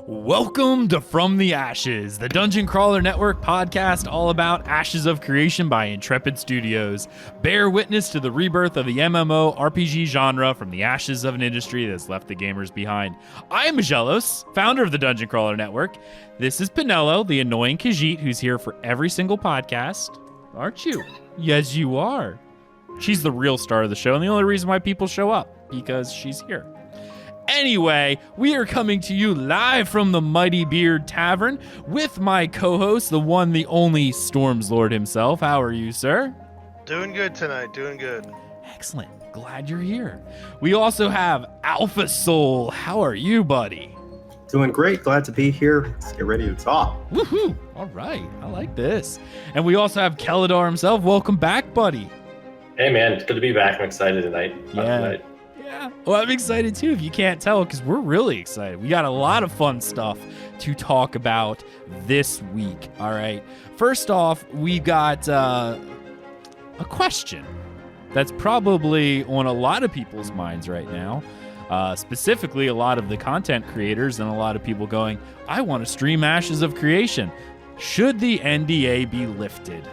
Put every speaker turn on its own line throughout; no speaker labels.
Welcome to From the Ashes, the Dungeon Crawler Network podcast all about Ashes of Creation by Intrepid Studios. Bear witness to the rebirth of the MMORPG genre from the ashes of an industry that's left the gamers behind. I am Aggelos, founder of the Dungeon Crawler Network. This is Pinello, the annoying Khajiit, who's here for every single podcast. Aren't you? Yes, you are. She's the real star of the show, and the only reason why people show up, because she's here. Anyway, we are coming to you live from the Mighty Beard Tavern with my co-host, the one, the only Storms Lord himself. How are you, sir?
Doing good tonight, doing good.
Excellent. Glad you're here. We also have Alpha Soul. How are you, buddy?
Doing great. Glad to be here. Let's get ready to talk.
Woohoo! All right. I like this. And we also have Keladar himself. Welcome back, buddy.
Hey, man. It's good to be back. I'm excited tonight.
Yeah. Well, I'm excited too, if you can't tell, because we're really excited. We got a lot of fun stuff to talk about this week. All right. First off, we got a question that's probably on a lot of people's minds right now. Specifically, a lot of the content creators and a lot of people going, I want to stream Ashes of Creation. Should the NDA be lifted?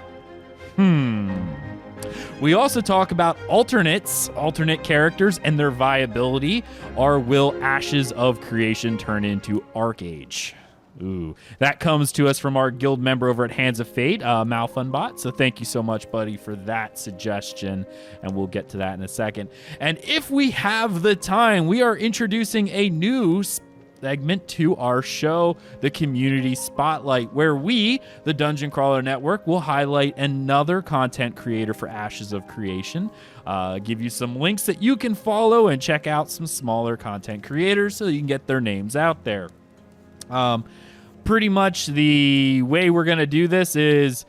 We also talk about alternate characters and their viability, or will Ashes of Creation turn into Arcage? Ooh, that comes to us from our guild member over at Hands of Fate, Malfunbot. So thank you so much, buddy, for that suggestion, and we'll get to that in a second. And if we have the time, we are introducing a new segment to our show, the Community Spotlight, where we, the Dungeon Crawler Network, will highlight another content creator for Ashes of Creation, give you some links that you can follow and check out some smaller content creators so you can get their names out there. Pretty much the way we're going to do this is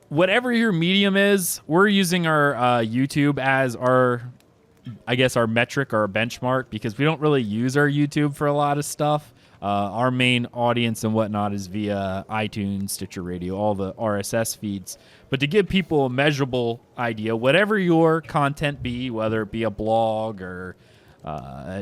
whatever your medium is, we're using our YouTube as our metric or our benchmark, because we don't really use our YouTube for a lot of stuff. Our main audience and whatnot is via iTunes, Stitcher Radio, all the RSS feeds. But to give people a measurable idea, whatever your content be, whether it be a blog or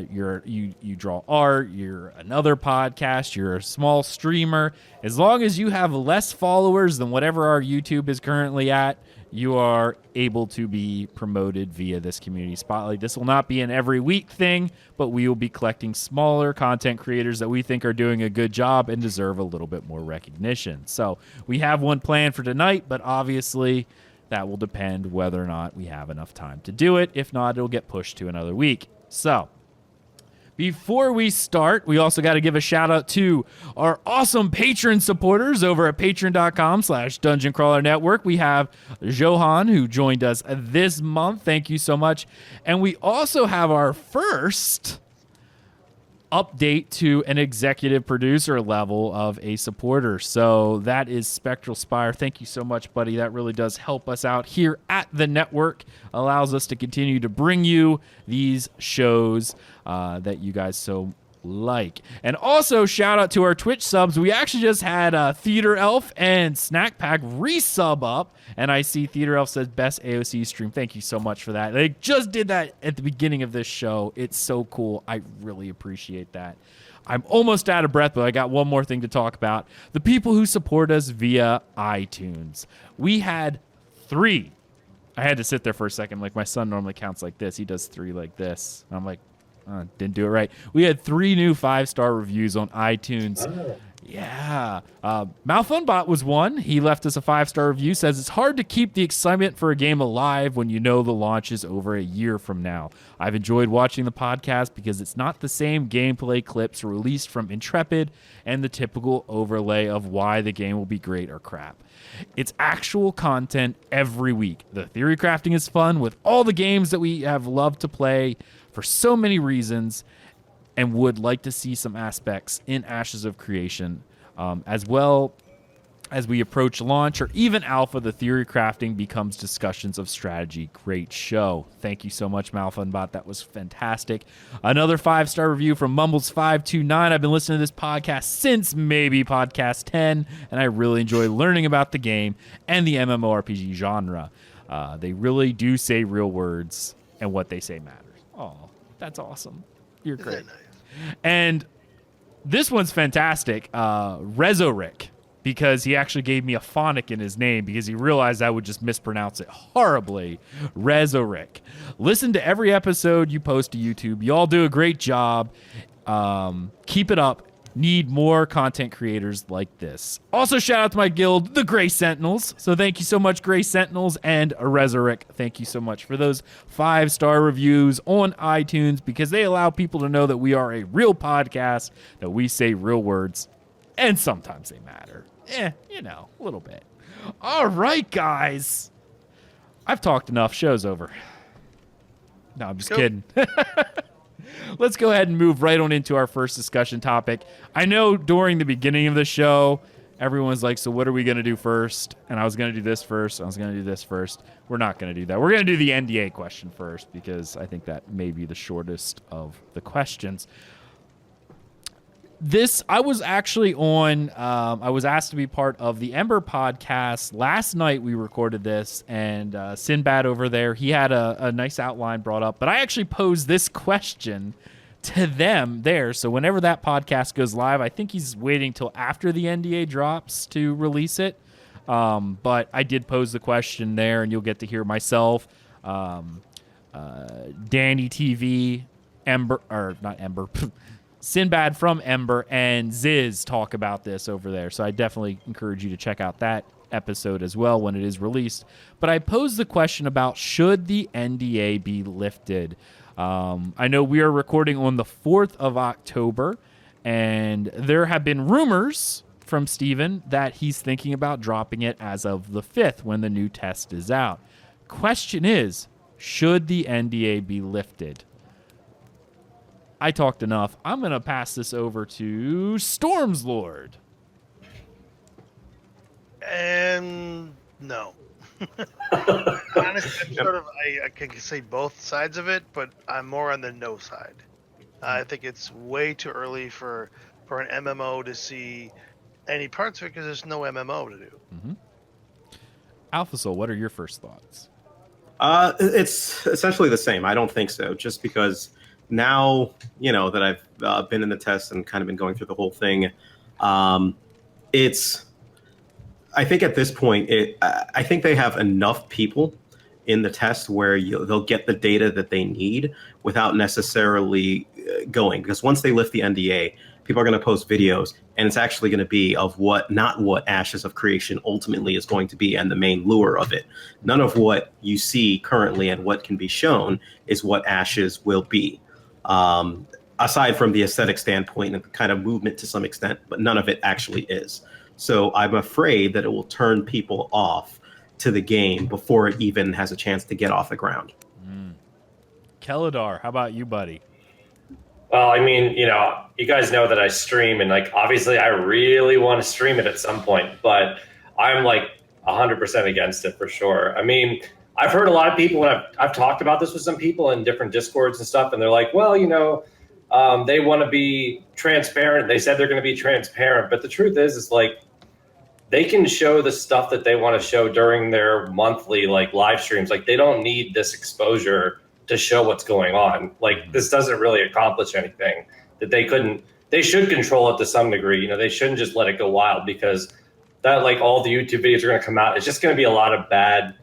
you draw art, you're another podcast, you're a small streamer, as long as you have less followers than whatever our YouTube is currently at, you are able to be promoted via this Community Spotlight. This will not be an every week thing, but we will be collecting smaller content creators that we think are doing a good job and deserve a little bit more recognition. So we have one planned for tonight, but obviously that will depend whether or not we have enough time to do it. If not, it'll get pushed to another week. So before we start, we also got to give a shout out to our awesome patron supporters over at patreon.com/Dungeon Crawler Network. We have Johan, who joined us this month. Thank you so much. And we also have our first update to an executive producer level of a supporter. So that is Spectral Spire. Thank you so much, buddy. That really does help us out here at the network. Allows us to continue to bring you these shows that you guys so like. And also shout out to our Twitch subs. We actually just had Theater Elf and Snack Pack resub up, and I see Theater Elf says best AOC stream. Thank you so much for that. They just did that at the beginning of this show. It's so cool. I really appreciate that. I'm almost out of breath, but I got one more thing to talk about. The people who support us via iTunes. We had 3. I had to sit there for a second. Like, my son normally counts like this. He does 3 like this. And I'm like, didn't do it right. We had 3 new 5-star reviews on iTunes. Oh. Yeah. Malfunbot was one. He left us a 5-star review. Says, it's hard to keep the excitement for a game alive when you know the launch is over a year from now. I've enjoyed watching the podcast because it's not the same gameplay clips released from Intrepid and the typical overlay of why the game will be great or crap. It's actual content every week. The theory crafting is fun with all the games that we have loved to play for so many reasons, and would like to see some aspects in Ashes of Creation, as well as we approach launch or even alpha. The theory crafting becomes discussions of strategy. Great show. Thank you so much, Malfunbot. That was fantastic. Another 5-star review from Mumbles529. I've been listening to this podcast since maybe podcast 10, and I really enjoy learning about the game and the MMORPG genre. They really do say real words, and what they say matters. Oh, that's awesome. You're great.
Nice?
And This one's fantastic. Rezoric, because he actually gave me a phonic in his name because he realized I would just mispronounce it horribly. Rezoric. Listen to every episode you post to YouTube. You all do a great job. Keep it up. Need more content creators like this. Also, shout out to my guild, the Gray Sentinels. So thank you so much, Gray Sentinels and Rezoric. Thank you so much for those 5-star reviews on iTunes, because they allow people to know that we are a real podcast, that we say real words, and sometimes they matter. A little bit. All right, guys. I've talked enough. Show's over. No, I'm just kidding. Let's go ahead and move right on into our first discussion topic. I know during the beginning of the show, everyone's like, so what are we going to do first? And I was going to do this first. I was going to do this first. We're not going to do that. We're going to do the NDA question first, because I think that may be the shortest of the questions. I was actually on, I was asked to be part of the Ember podcast. Last night we recorded this, and Sinbad over there, he had a nice outline brought up. But I actually posed this question to them there. So whenever that podcast goes live, I think he's waiting till after the NDA drops to release it. But I did pose the question there, and you'll get to hear myself, Danny TV, Sinbad from Ember, and Ziz talk about this over there. So I definitely encourage you to check out that episode as well when it is released. But I posed the question about, should the NDA be lifted? I know we are recording on the 4th of October, and there have been rumors from Steven that he's thinking about dropping it as of the 5th when the new test is out. Question is, should the NDA be lifted? I talked enough. I'm going to pass this over to Storm's Lord.
And no. Honestly, I can say both sides of it, but I'm more on the no side. I think it's way too early for an MMO to see any parts of it, because there's no MMO to do.
Mm-hmm. Alpha Soul, what are your first thoughts?
It's essentially the same. I don't think so, just because now, that I've been in the test and kind of been going through the whole thing, I think at this point, I think they have enough people in the test where they'll get the data that they need without necessarily going. Because once they lift the NDA, people are going to post videos, and it's actually going to be of not what Ashes of Creation ultimately is going to be and the main lure of it. None of what you see currently and what can be shown is what Ashes will be. Aside from the aesthetic standpoint and the kind of movement to some extent, but none of it actually is. So I'm afraid that it will turn people off to the game before it even has a chance to get off the ground.
Keladar, how about you, buddy?
Well, I mean, you guys know that I stream, and obviously I really want to stream it at some point, but I'm 100% against it for sure. I mean, I've heard a lot of people, when I've talked about this with some people in different Discords and stuff, and they're like, well, they want to be transparent. They said they're going to be transparent. But the truth is they can show the stuff that they want to show during their monthly live streams. They don't need this exposure to show what's going on. This doesn't really accomplish anything that they should control it to some degree. They shouldn't just let it go wild, because that all the YouTube videos are going to come out. It's just going to be a lot of bad.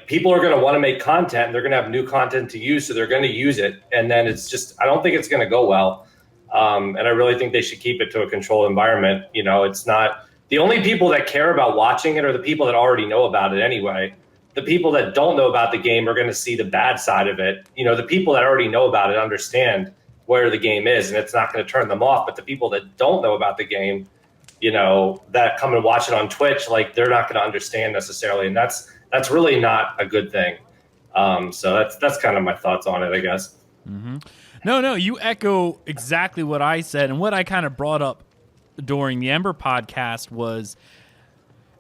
People are going to want to make content, and they're going to have new content to use, so they're going to use it. And then it's just, I don't think it's going to go well. And I really think they should keep it to a controlled environment. It's not, the only people that care about watching it are the people that already know about it anyway. The people that don't know about the game are going to see the bad side of it. The people that already know about it understand where the game is, and it's not going to turn them off. But the people that don't know about the game, that come and watch it on Twitch, they're not going to understand necessarily. And that's really not a good thing. So that's kind of my thoughts on it, I guess.
Mm-hmm. No, you echo exactly what I said. And what I kind of brought up during the Ember podcast was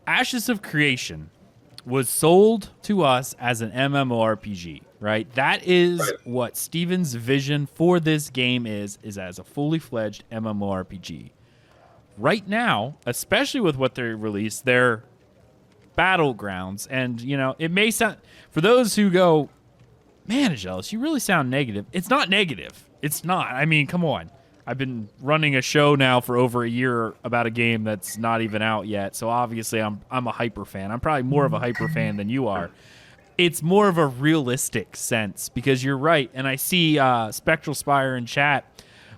Ashes of Creation was sold to us as an MMORPG, right? That is what Steven's vision for this game is as a fully fledged MMORPG. Right now, especially with what they released, they're battlegrounds. And, it may sound, for those who go, man, Aggelos, you really sound negative. It's not negative. It's not. I mean, come on. I've been running a show now for over a year about a game that's not even out yet. So obviously I'm a hyper fan. I'm probably more of a hyper fan than you are. It's more of a realistic sense because you're right. And I see Spectral Spire in chat.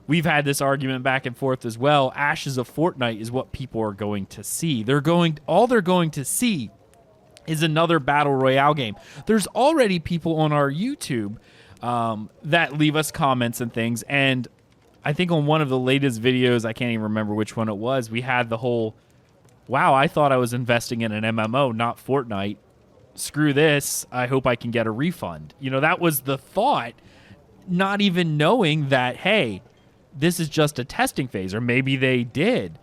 We've had this argument back and forth as well. Ashes of Fortnite is what people are going to see. All they're going to see is another battle royale game. There's already people on our YouTube that leave us comments and things. And I think on one of the latest videos, I can't even remember which one it was, we had the whole, wow, I thought I was investing in an MMO, not Fortnite. Screw this. I hope I can get a refund. You know, that was the thought, not even knowing that, hey, this is just a testing phase, or maybe they did,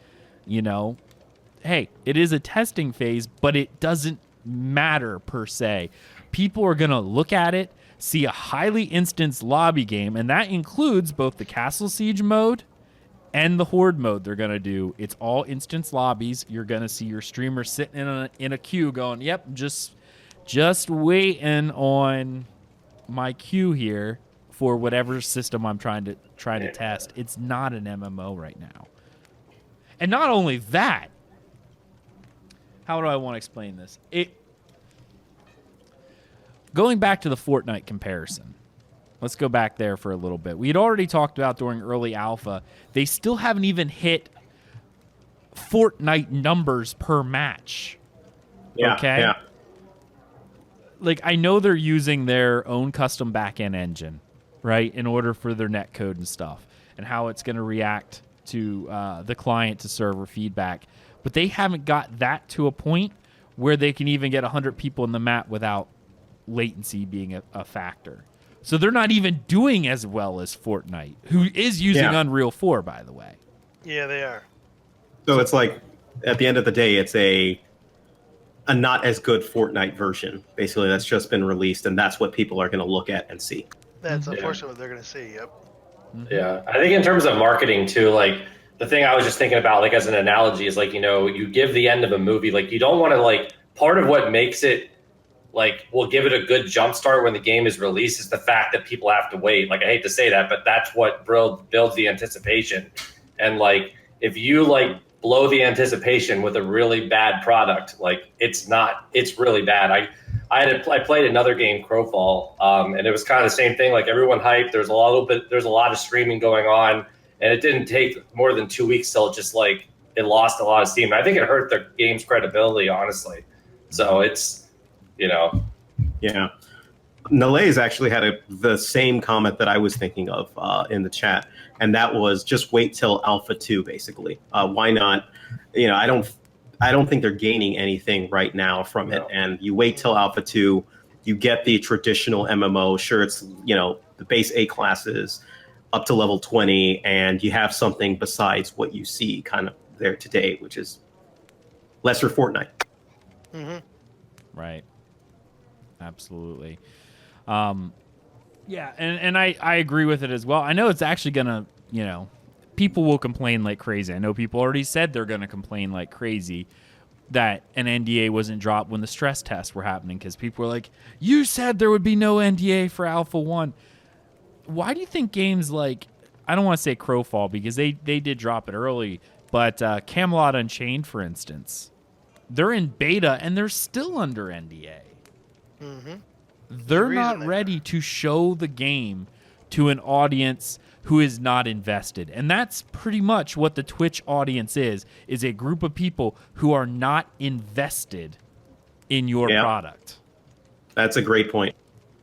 you know. Hey, it is a testing phase, but it doesn't matter per se. People are going to look at it, see a highly instanced lobby game, and that includes both the Castle Siege mode and the Horde mode they're going to do. It's all instance lobbies. You're going to see your streamer sitting in a queue going, yep, just waiting on my queue here for whatever system I'm trying to test. It's not an MMO right now. And not only that, how do I want to explain this? Going back to the Fortnite comparison. Let's go back there for a little bit. We had already talked about during early alpha, they still haven't even hit Fortnite numbers per match.
Yeah,
okay?
yeah.
Like, I know they're using their own custom backend engine, right, in order for their netcode and stuff, and how it's going to react to the client to server feedback. But they haven't got that to a point where they can even get 100 people in the map without latency being a factor. So they're not even doing as well as Fortnite, who is using Unreal 4, by the way.
Yeah, they are.
So it's like, at the end of the day, it's a not as good Fortnite version, basically, that's just been released, and that's what people are going to look at and see.
That's unfortunately what they're going to see, yep.
Yeah, I think in terms of marketing too, like the thing I was just thinking about, like as an analogy, is like, you know, you give the end of a movie, like you don't want to, like, part of what makes it, like, will give it a good jump start when the game is released is the fact that people have to wait. Like, I hate to say that, but that's what builds the anticipation. And like, if you like blow the anticipation with a really bad product, like it's really bad. I played another game, Crowfall, and it was kind of the same thing. Like everyone hyped. There's a lot of streaming going on, and it didn't take more than 2 weeks till it just like it lost a lot of steam. And I think it hurt the game's credibility, honestly. So it's, you know,
yeah. Nalays actually had the same comment that I was thinking of in the chat, and that was just wait till Alpha 2, basically. Why not? You know, I don't think they're gaining anything right now from it, and you wait till Alpha 2, you get the traditional MMO. Sure, it's, you know, the base A classes up to level 20, and you have something besides what you see kind of there today, which is lesser Fortnite.
Mm-hmm.
Right. Absolutely. Yeah, and I agree with it as well. I know it's actually going to, you know, people will complain like crazy. I know people already said they're going to complain like crazy that an NDA wasn't dropped when the stress tests were happening, because people were like, you said there would be no NDA for Alpha 1. Why do you think games like, I don't want to say Crowfall because they did drop it early, but Camelot Unchained, for instance, they're in beta and they're still under NDA.
Mm-hmm.
They're not ready to show the game to an audience who is not invested. And that's pretty much what the Twitch audience is a group of people who are not invested in your product.
That's a great point.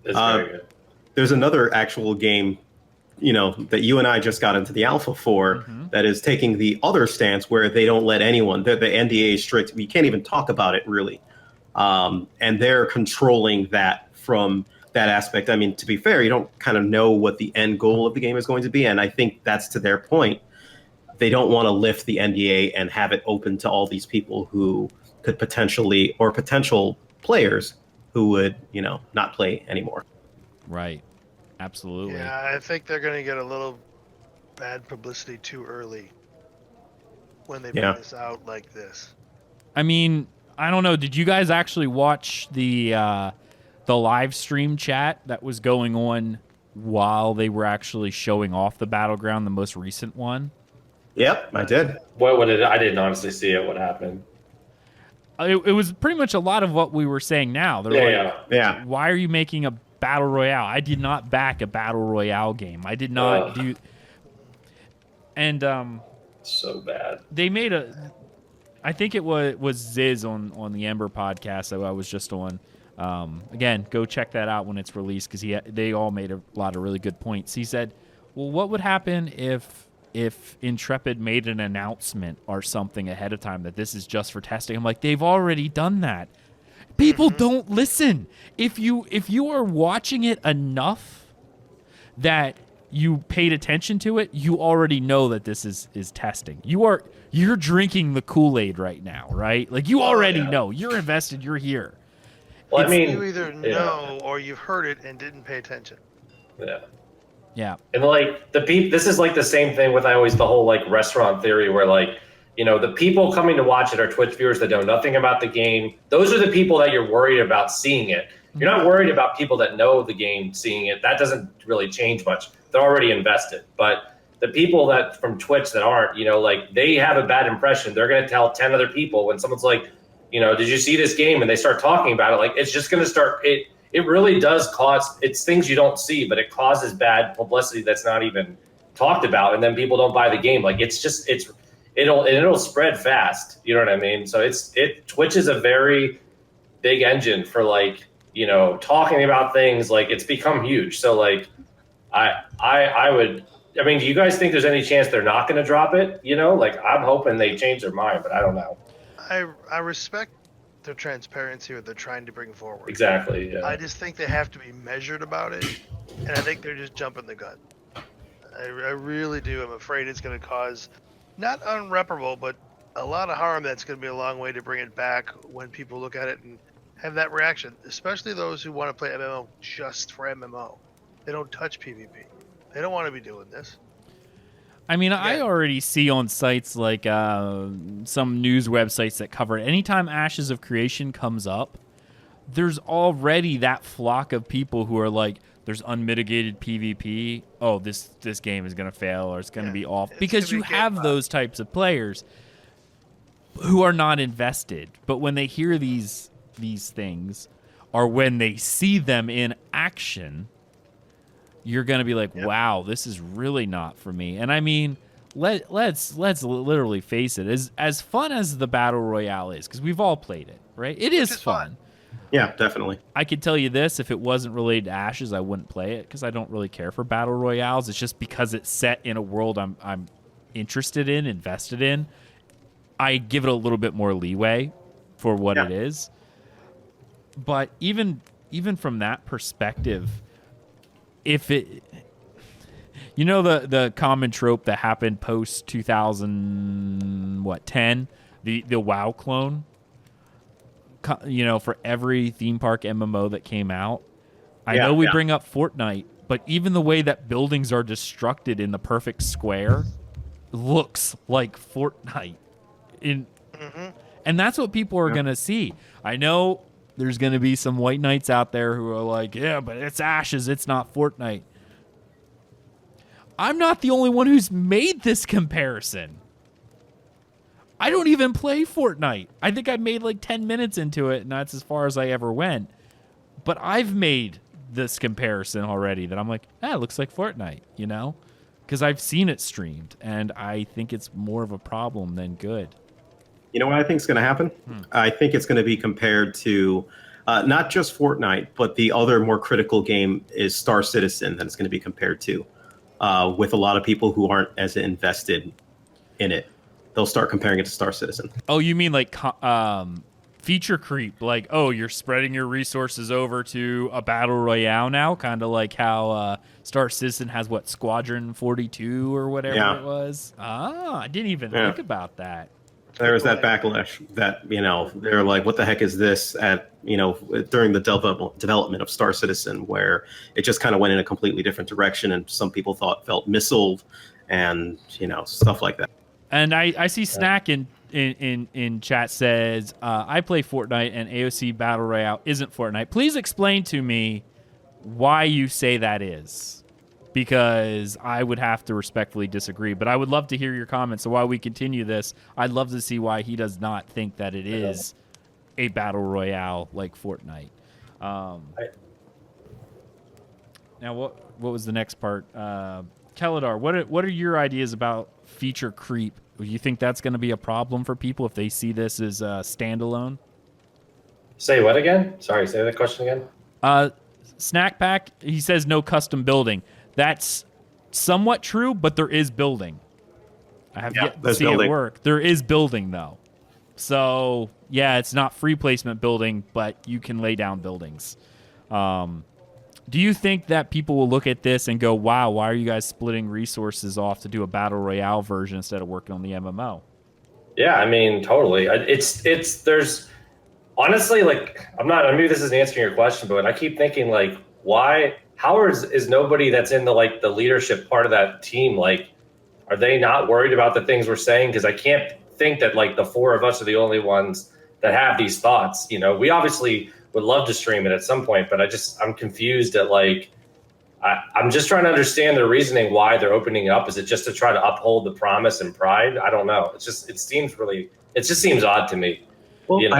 That's very good.
There's another actual game, you know, that you and I just got into the alpha for, that is taking the other stance where they don't let anyone, the NDA is strict. We can't even talk about it, really. And they're controlling that from that aspect. I mean, to be fair, you don't kind of know what the end goal of the game is going to be. And I think that's to their point. They don't want to lift the NDA and have it open to all these people who could potentially, or potential players who would, you know, not play anymore.
Right. Absolutely.
Yeah, I think they're going to get a little bad publicity too early when they put this out like this.
I mean, I don't know. Did you guys actually watch the live stream chat that was going on while they were actually showing off the battleground, the most recent one.
Yep, I did.
What did I didn't honestly see it. What happened?
It was pretty much a lot of what we were saying now. They're
Yeah.
why are you making a battle royale? I did not back a battle royale game. I did not do. And
so bad.
They made I think it was Ziz on the Ember podcast that I was just on. Again, go check that out when it's released because they all made a lot of really good points. He said, "Well, what would happen if Intrepid made an announcement or something ahead of time that this is just for testing?" I'm like, they've already done that. People don't listen. If you are watching it enough that you paid attention to it, you already know that this is testing. You're drinking the Kool-Aid right now, right? Like you already know. You're invested. You're here.
Well, I mean,
you either know or you've heard it and didn't pay attention.
Yeah.
Yeah.
And like this is like the same thing with the whole like restaurant theory where like, the people coming to watch it are Twitch viewers that know nothing about the game. Those are the people that you're worried about seeing it. You're not worried about people that know the game seeing it. That doesn't really change much. They're already invested. But the people that from Twitch that aren't, like they have a bad impression. They're going to tell 10 other people when someone's like, did you see this game? And they start talking about it. Like it's just going to start. It really does cause. It's things you don't see, but it causes bad publicity that's not even talked about, and then people don't buy the game. Like it'll spread fast. You know what I mean? So Twitch is a very big engine for like talking about things. Like it's become huge. So like I mean, do you guys think there's any chance they're not going to drop it? Like I'm hoping they change their mind, but I don't know.
I respect their transparency or they're trying to bring forward.
Exactly. Yeah.
I just think they have to be measured about it, and I think they're just jumping the gun. I really do. I'm afraid it's going to cause not unreparable, but a lot of harm. That's going to be a long way to bring it back when people look at it and have that reaction, especially those who want to play MMO just for MMO. They don't touch PvP. They don't want to be doing this.
I mean, I already see on sites like some news websites that cover it. Anytime Ashes of Creation comes up, there's already that flock of people who are like, there's unmitigated PvP. Oh, this game is going to fail or it's going to be off. Because you have those types of players who are not invested. But when they hear these things or when they see them in action, you're going to be like, wow, this is really not for me. And I mean, let's literally face it. As fun as the Battle Royale is, because we've all played it, right? It is fun.
Yeah, definitely.
I could tell you this, if it wasn't related to Ashes, I wouldn't play it because I don't really care for Battle Royales. It's just because it's set in a world I'm interested in, invested in. I give it a little bit more leeway for what it is. But even from that perspective, if it, the common trope that happened post 2010, the WoW clone, for every theme park MMO that came out. I know we bring up Fortnite, but even the way that buildings are destructed in the perfect square looks like Fortnite. And that's what people are going to see. I know there's going to be some white knights out there who are like, yeah, but it's Ashes, it's not Fortnite. I'm not the only one who's made this comparison. I don't even play Fortnite. I think I made like 10 minutes into it, and that's as far as I ever went. But I've made this comparison already that I'm like, it looks like Fortnite, Because I've seen it streamed, and I think it's more of a problem than good.
You know what I think is going to happen? I think it's going to be compared to not just Fortnite, but the other more critical game is Star Citizen that it's going to be compared to, with a lot of people who aren't as invested in it. They'll start comparing it to Star Citizen. Oh,
you mean like feature creep? Like, oh, you're spreading your resources over to a battle royale now? Kind of like how Star Citizen has, Squadron 42 or whatever it was? I didn't even think about that.
There was that backlash that, they're like, what the heck is this during the development of Star Citizen, where it just kind of went in a completely different direction and some people felt missiled and, stuff like that.
And I see Snack in chat says, I play Fortnite and AOC Battle Royale isn't Fortnite. Please explain to me why you say that is. because I would have to respectfully disagree. But I would love to hear your comments. So while we continue this, I'd love to see why he does not think that it is a battle royale like Fortnite. Now, what was the next part? Keladar, what are your ideas about feature creep? Do you think that's going to be a problem for people if they see this as standalone?
Say what again? Sorry, say that question again.
Snack Pack, he says no custom building. That's somewhat true, but there is building. I have yet to see it work. There is building, though. So, yeah, it's not free placement building, but you can lay down buildings. Do you think that people will look at this and go, wow, why are you guys splitting resources off to do a Battle Royale version instead of working on the MMO?
Yeah, I mean, totally. There's honestly, like, maybe this isn't answering your question, but I keep thinking, like, how is nobody that's in the leadership part of that team, like, are they not worried about the things we're saying? Because I can't think that, like, the four of us are the only ones that have these thoughts. You know, we obviously would love to stream it at some point, but I'm confused at, like, I'm just trying to understand their reasoning why they're opening it up. Is it just to try to uphold the promise and pride? I don't know. It just seems odd to me.
Well, you know?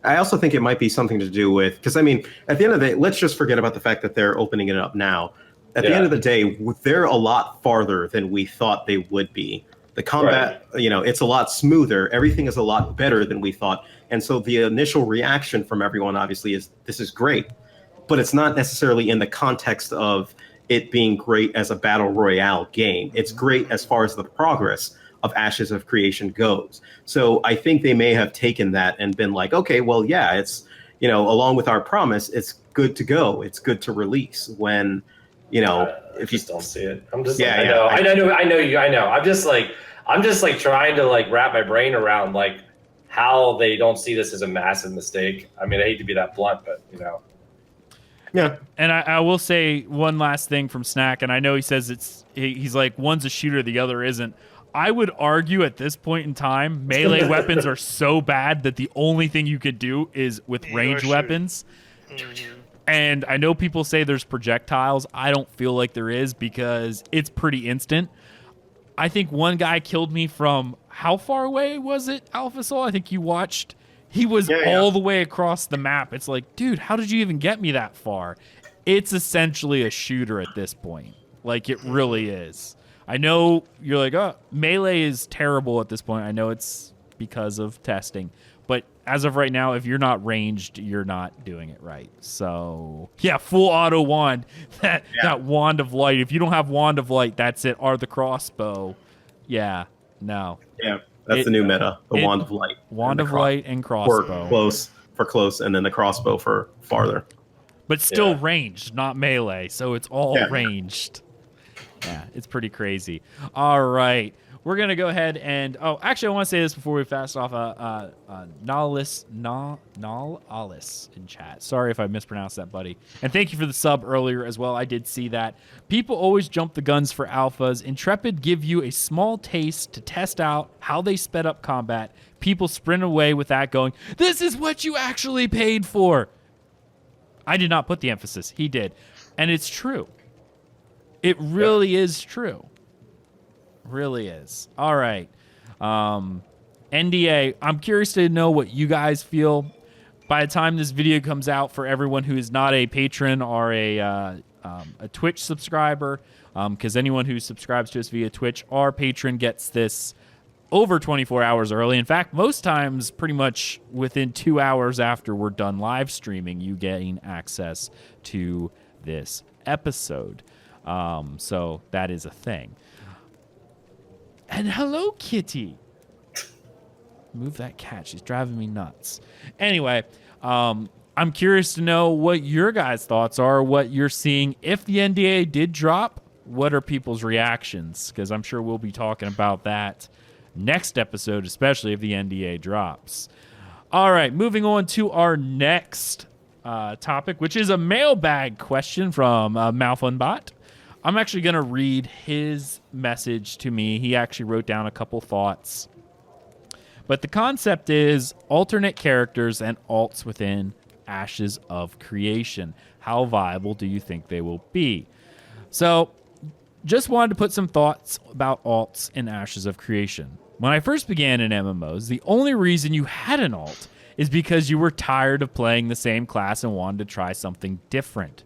I also think it might be something to do with, because I mean, at the end of the day, let's just forget about the fact that they're opening it up now. At the end of the day, they're a lot farther than we thought they would be. The combat, it's a lot smoother. Everything is a lot better than we thought. And so the initial reaction from everyone, obviously, is this is great. But it's not necessarily in the context of it being great as a battle royale game. It's great as far as the progress of Ashes of Creation goes. So I think they may have taken that and been like, okay, well, yeah, it's, along with our promise, it's good to go. It's good to release when,
if you don't see it. I'm just I know you. I'm just like trying to like wrap my brain around like how they don't see this as a massive mistake. I mean, I hate to be that blunt, but
Yeah.
And I will say one last thing from Snack, and I know he says he's like, one's a shooter, the other isn't. I would argue at this point in time, melee weapons are so bad that the only thing you could do is with ranged weapons. And I know people say there's projectiles. I don't feel like there is because it's pretty instant. I think one guy killed me from, how far away was it, Alpha Soul? I think you watched. He was all the way across the map. It's like, dude, how did you even get me that far? It's essentially a shooter at this point. Like, it really is. I know you're like, oh, melee is terrible at this point. I know it's because of testing. But as of right now, if you're not ranged, you're not doing it right. So, yeah, full auto wand. That wand of light. If you don't have wand of light, that's it. Or the crossbow. Yeah, no.
Yeah, that's the new meta. The wand of light.
Wand of light and crossbow.
For close, and then the crossbow for farther.
But still ranged, not melee. So it's all ranged. Yeah, it's pretty crazy. All right. We're going to go ahead and... Oh, actually, I want to say this before we fast off. Nalis in chat. Sorry if I mispronounced that, buddy. And thank you for the sub earlier as well. I did see that. People always jump the guns for alphas. Intrepid give you a small taste to test out how they sped up combat. People sprint away with that going, this is what you actually paid for. I did not put the emphasis. He did. And it's true. It really is true. Really is. All right. NDA, I'm curious to know what you guys feel. By the time this video comes out, for everyone who is not a patron or a Twitch subscriber, because anyone who subscribes to us via Twitch or patron gets this over 24 hours early. In fact, most times pretty much within 2 hours after we're done live streaming, you gain access to this episode. So that is a thing. And hello, kitty. Move that cat. She's driving me nuts. Anyway, I'm curious to know what your guys' thoughts are, what you're seeing. If the NDA did drop, what are people's reactions? Because I'm sure we'll be talking about that next episode, especially if the NDA drops. All right, moving on to our next topic, which is a mailbag question from Malfunbot. I'm actually going to read his message to me. He actually wrote down a couple thoughts. But the concept is alternate characters and alts within Ashes of Creation. How viable do you think they will be? So, just wanted to put some thoughts about alts in Ashes of Creation. When I first began in MMOs, the only reason you had an alt is because you were tired of playing the same class and wanted to try something different.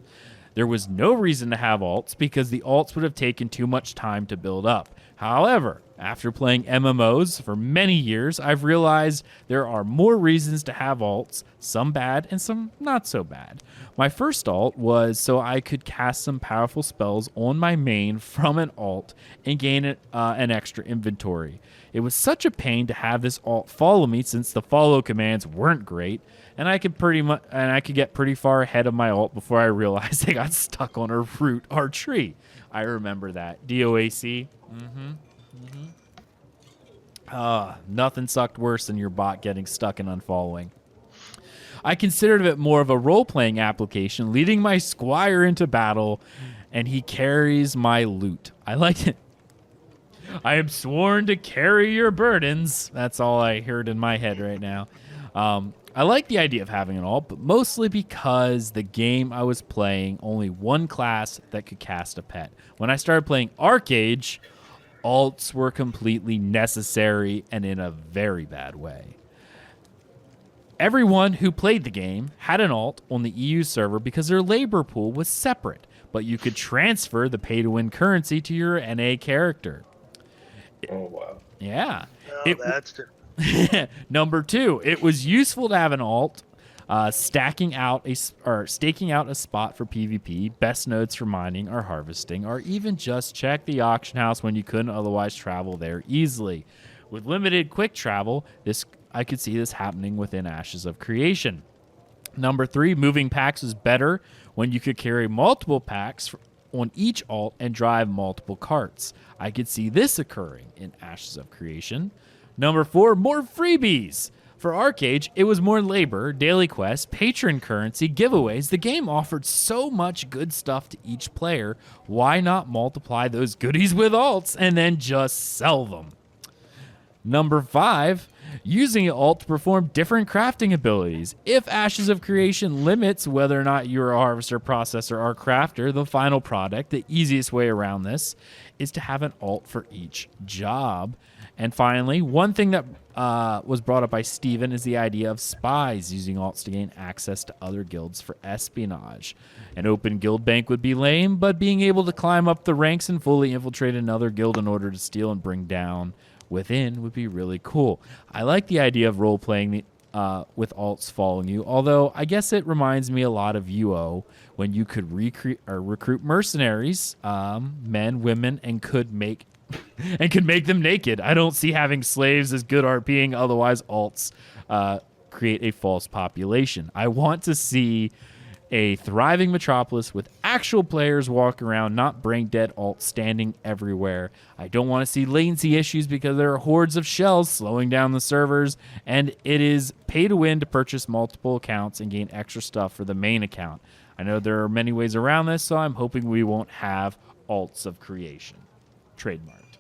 There was no reason to have alts because the alts would have taken too much time to build up. However, after playing MMOs for many years, I've realized there are more reasons to have alts, some bad and some not so bad. My first alt was so I could cast some powerful spells on my main from an alt and gain an extra inventory. It was such a pain to have this alt follow me since the follow commands weren't great, and I could get pretty far ahead of my alt before I realized I got stuck on a root or tree. I remember that. DOAC. Nothing sucked worse than your bot getting stuck and unfollowing. I considered it more of a role-playing application, leading my squire into battle, and he carries my loot. I liked it. I am sworn to carry your burdens. That's all I heard in my head right now. I like the idea of having an alt, but mostly because the game I was playing only one class that could cast a pet. When I started playing Arcage, alts were completely necessary and in a very bad way. Everyone who played the game had an alt on the EU server because their labor pool was separate, but you could transfer the pay-to-win currency to your NA character.
Oh, wow.
Yeah.
No, that's different.
Number 2, it was useful to have an alt staking out a spot for PvP, best nodes for mining or harvesting, or even just check the auction house when you couldn't otherwise travel there easily. With limited quick travel, I could see this happening within Ashes of Creation. Number 3, moving packs was better when you could carry multiple packs on each alt and drive multiple carts. I could see this occurring in Ashes of Creation. Number 4, more freebies. For Arcage, it was more labor, daily quests, patron currency, giveaways. The game offered so much good stuff to each player. Why not multiply those goodies with alts and then just sell them? Number 5, using an alt to perform different crafting abilities. If Ashes of Creation limits whether or not you're a harvester, processor, or crafter, the final product, the easiest way around this is to have an alt for each job. And finally, one thing that was brought up by Steven is the idea of spies using alts to gain access to other guilds for espionage. An open guild bank would be lame, but being able to climb up the ranks and fully infiltrate another guild in order to steal and bring down within would be really cool. I like the idea of role-playing with alts following you, although I guess it reminds me a lot of UO when you could recruit mercenaries, men, women, and could make them naked. I don't see having slaves as good RPing, otherwise alts create a false population. I want to see a thriving metropolis with actual players walking around, not brain dead alts standing everywhere. I don't want to see latency issues because there are hordes of shells slowing down the servers, and it is pay to win to purchase multiple accounts and gain extra stuff for the main account. I know there are many ways around this, so I'm hoping we won't have alts of creation. Trademarked.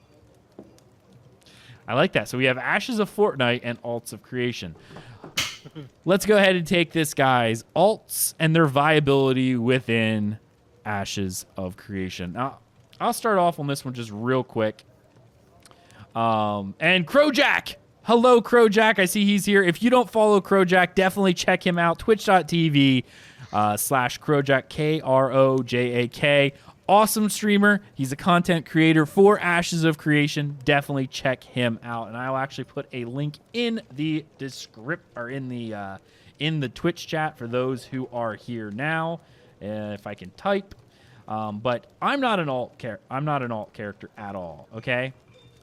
I like that. So we have Ashes of Fortnite and alts of creation. Let's go ahead and take this, guys. Alts and their viability within Ashes of Creation. Now, I'll start off on this one just real quick. And Crowjack. Hello, Crowjack. I see he's here. If you don't follow Crowjack, definitely check him out. Twitch.tv /Crowjack, Krojak. Awesome streamer. He's a content creator for Ashes of Creation. Definitely check him out. And I'll actually put a link in the in the Twitch chat for those who are here now, if I can type. But I'm not an alt character at all. Okay,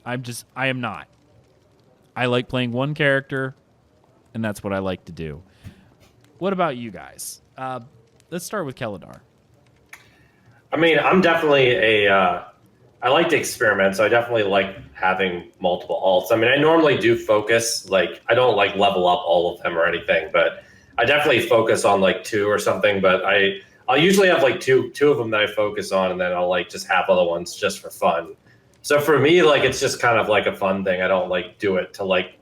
I am not. I like playing one character, and that's what I like to do. What about you guys? Let's start with Keladar.
I mean, I'm definitely I like to experiment, so I definitely like having multiple alts. I mean, I normally do focus, like, I don't like level up all of them or anything, but I definitely focus on like 2 or something, but I'll usually have like two of them that I focus on, and then I'll like just have other ones just for fun. So for me, like, it's just kind of like a fun thing. I don't like do it to like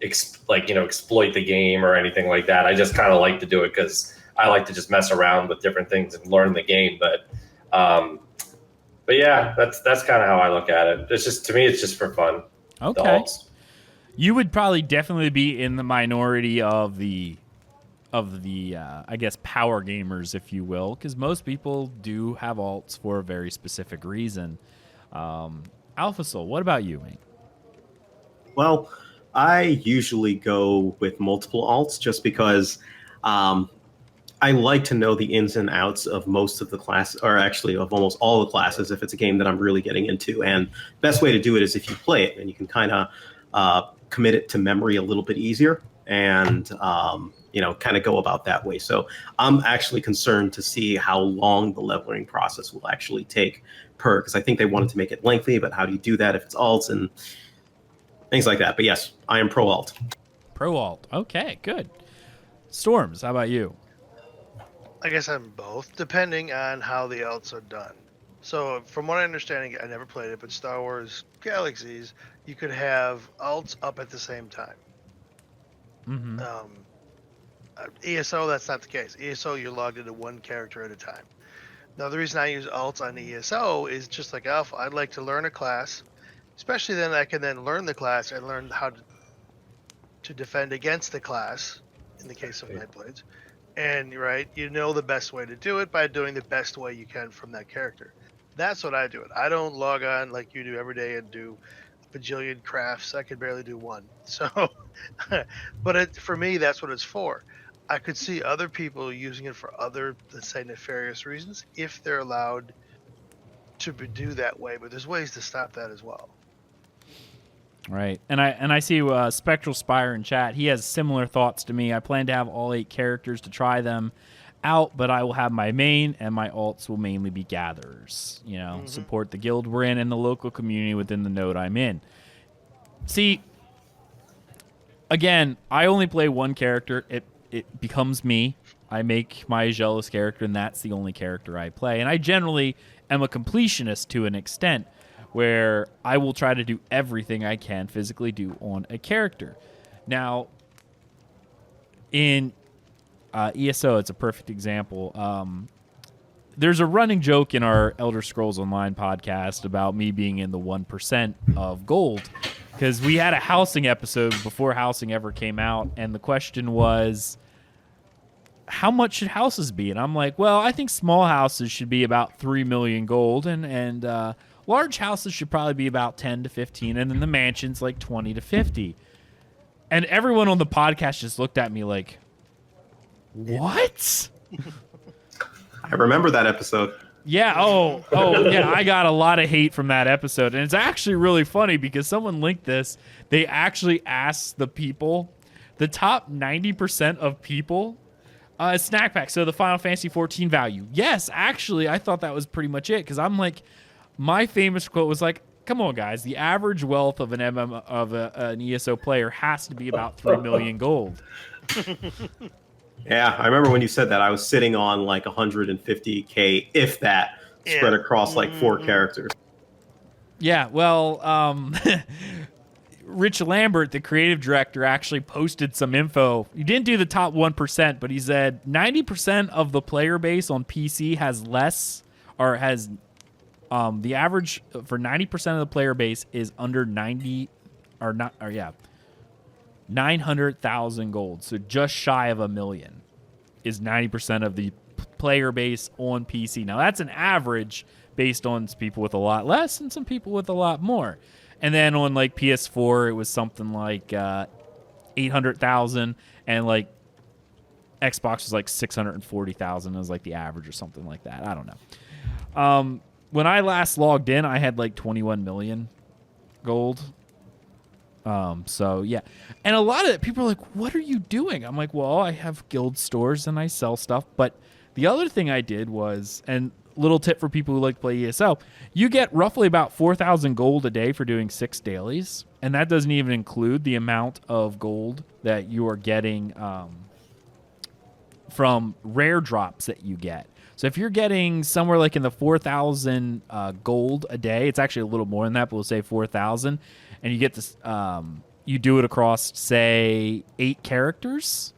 exploit the game or anything like that. I just kind of like to do it because I like to just mess around with different things and learn the game. But But yeah, that's kind of how I look at it. It's just, to me, it's just for fun.
Okay.
The alts.
You would probably definitely be in the minority of the I guess power gamers, if you will, because most people do have alts for a very specific reason. Alpha Soul, what about you, mate?
Well, I usually go with multiple alts just because I like to know the ins and outs of most of the class, or actually of almost all the classes if it's a game that I'm really getting into. And the best way to do it is if you play it, and you can kind of commit it to memory a little bit easier and kind of go about that way. So I'm actually concerned to see how long the leveling process will actually take because I think they wanted to make it lengthy, but how do you do that if it's alts and things like that? But yes, I am pro alt.
Pro alt. Okay, good. Storms, how about you?
I guess I'm both, depending on how the alts are done. So, from what I understand, I never played it, but Star Wars Galaxies, you could have alts up at the same time.
Mm-hmm.
ESO, that's not the case. ESO, you're logged into one character at a time. Now, the reason I use alts on ESO is just like Alpha. I'd like to learn a class, especially then I can then learn the class and learn how to defend against the class, in the case of Nightblades. And, right, you know the best way to do it by doing the best way you can from that character. That's what I do it. I don't log on like you do every day and do a bajillion crafts. I could barely do one. So, but for me, that's what it's for. I could see other people using it for other, let's say, nefarious reasons if they're allowed to do that way. But there's ways to stop that as well.
Right, and I see Spectral Spire in chat. He has similar thoughts to me. I plan to have all 8 characters to try them out, but I will have my main, and my alts will mainly be gatherers. Support the guild we're in and the local community within the node I'm in. See, again, I only play one character. It becomes me. I make my Aggelos character, and that's the only character I play. And I generally am a completionist to an extent, where I will try to do everything I can physically do on a character. Now, in ESO, it's a perfect example. There's a running joke in our Elder Scrolls Online podcast about me being in the 1% of gold, because we had a housing episode before housing ever came out, and the question was, how much should houses be? And I'm like, well, I think small houses should be about 3 million gold, and large houses should probably be about 10 to 15, and then the mansions like 20 to 50. And everyone on the podcast just looked at me like, what?
I remember that episode.
Yeah, oh, yeah, I got a lot of hate from that episode. And it's actually really funny because someone linked this. They actually asked the people, the top 90% of people, snack pack, so the Final Fantasy 14 value. Yes, actually, I thought that was pretty much it, because I'm like, my famous quote was like, come on, guys, the average wealth of an an ESO player has to be about 3 million gold.
Yeah, I remember when you said that. I was sitting on like 150K, if that, spread across like 4 characters.
Yeah, well, Rich Lambert, the creative director, actually posted some info. He didn't do the top 1%, but he said 90% of the player base on PC has less, or has the average for 90% of the player base is under 900,000 gold. So just shy of 1 million is 90% of the player base on PC. Now that's an average based on some people with a lot less and some people with a lot more. And then on like PS4, it was something like 800,000, and like Xbox was like 640,000 as like the average or something like that. I don't know. When I last logged in, I had like 21 million gold. So yeah. And a lot of it, people are like, what are you doing? I'm like, well, I have guild stores and I sell stuff. But the other thing I did was, and little tip for people who like to play ESO, you get roughly about 4,000 gold a day for doing 6 dailies. And that doesn't even include the amount of gold that you are getting from rare drops that you get. So if you're getting somewhere like in the 4,000 gold a day, it's actually a little more than that, but we'll say 4,000, and you get this, you do it across, say, 8 characters,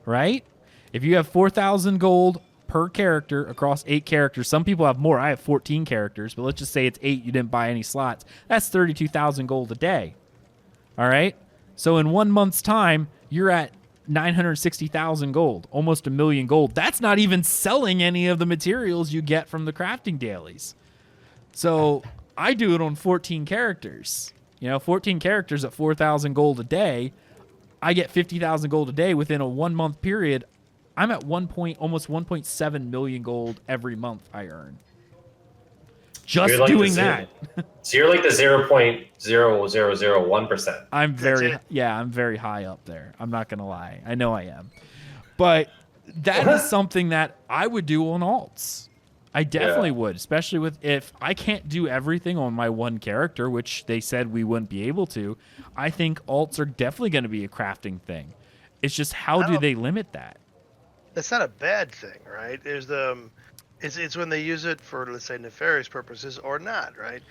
right? If you have 4,000 gold per character across 8 characters. Some people have more. I have 14 characters, but let's just say it's 8. You didn't buy any slots. That's 32,000 gold a day. All right? So in 1 month's time, you're at 960,000 gold, almost 1 million gold. That's not even selling any of the materials you get from the crafting dailies. So I do it on 14 characters. 14 characters at 4,000 gold a day. I get 50,000 gold a day within a 1 month period. I'm at almost 1.7 million gold every month I earn. Just like doing that.
So you're like the 0.0001%.
I'm very high up there. I'm not going to lie. I know I am. But that is something that I would do on alts. I definitely would, especially if I can't do everything on my one character, which they said we wouldn't be able to. I think alts are definitely going to be a crafting thing. It's just how do they limit that?
That's not a bad thing, right? It's when they use it for, let's say, nefarious purposes or not, right?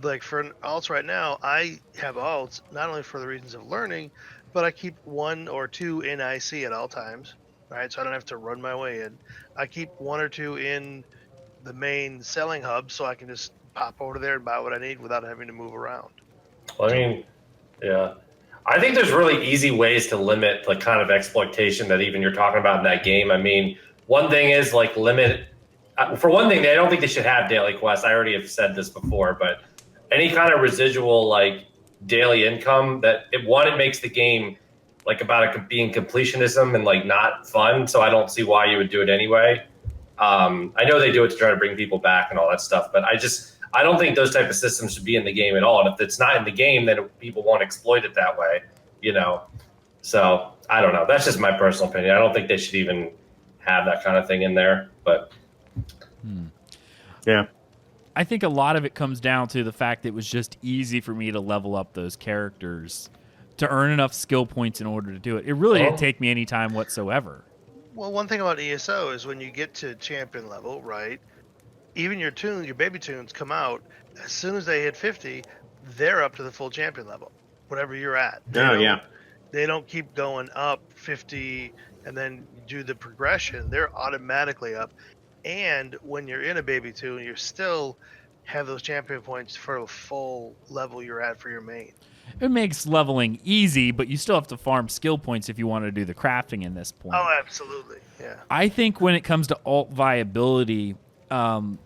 Like for alts right now, I have alts not only for the reasons of learning, but I keep 1 or 2 in IC at all times, right? So I don't have to run my way in. I keep 1 or 2 in the main selling hub, so I can just pop over there and buy what I need without having to move around.
Well, I mean, yeah. I think there's really easy ways to limit the kind of exploitation that even you're talking about in that game. I mean, one thing is like limit. For one thing, I don't think they should have daily quests. I already have said this before, but any kind of residual like daily income it makes the game like about it being completionism and like not fun. So I don't see why you would do it anyway. I know they do it to try to bring people back and all that stuff, but I don't think those type of systems should be in the game at all. And if it's not in the game, then people won't exploit it that way, So I don't know. That's just my personal opinion. I don't think they should even have that kind of thing in there. But
yeah,
I think a lot of it comes down to the fact that it was just easy for me to level up those characters to earn enough skill points in order to do it. It really didn't take me any time whatsoever.
Well, one thing about ESO is when you get to champion level, right? Even your baby tunes come out, as soon as they hit 50, they're up to the full champion level, whatever you're at. They don't keep going up 50 and then do the progression. They're automatically up. And when you're in a baby tune, you still have those champion points for a full level you're at for your main.
It makes leveling easy, but you still have to farm skill points if you want to do the crafting in this point.
Oh, absolutely. Yeah.
I think when it comes to alt viability,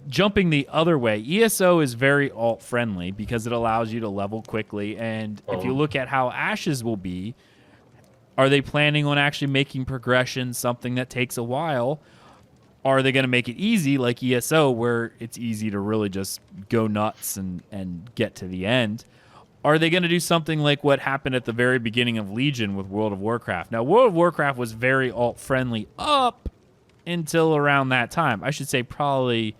jumping the other way, ESO is very alt friendly because it allows you to level quickly. And if you look at how Ashes will be, are they planning on actually making progression something that takes a while? Are they going to make it easy like ESO where it's easy to really just go nuts and get to the end? Are they going to do something like what happened at the very beginning of Legion with World of Warcraft? Now, World of Warcraft was very alt-friendly up until around that time. I should say probably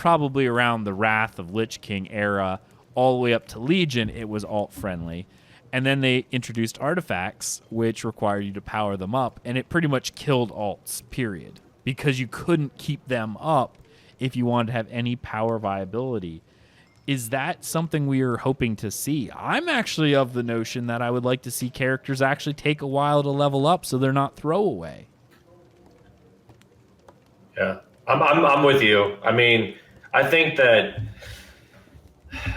around the Wrath of Lich King era, all the way up to Legion, it was alt-friendly. And then they introduced artifacts, which required you to power them up, and it pretty much killed alts, period, because you couldn't keep them up if you wanted to have any power viability. Is that something we are hoping to see? I'm actually of the notion that I would like to see characters actually take a while to level up so they're not throwaway.
Yeah, I'm with you. I mean, I think that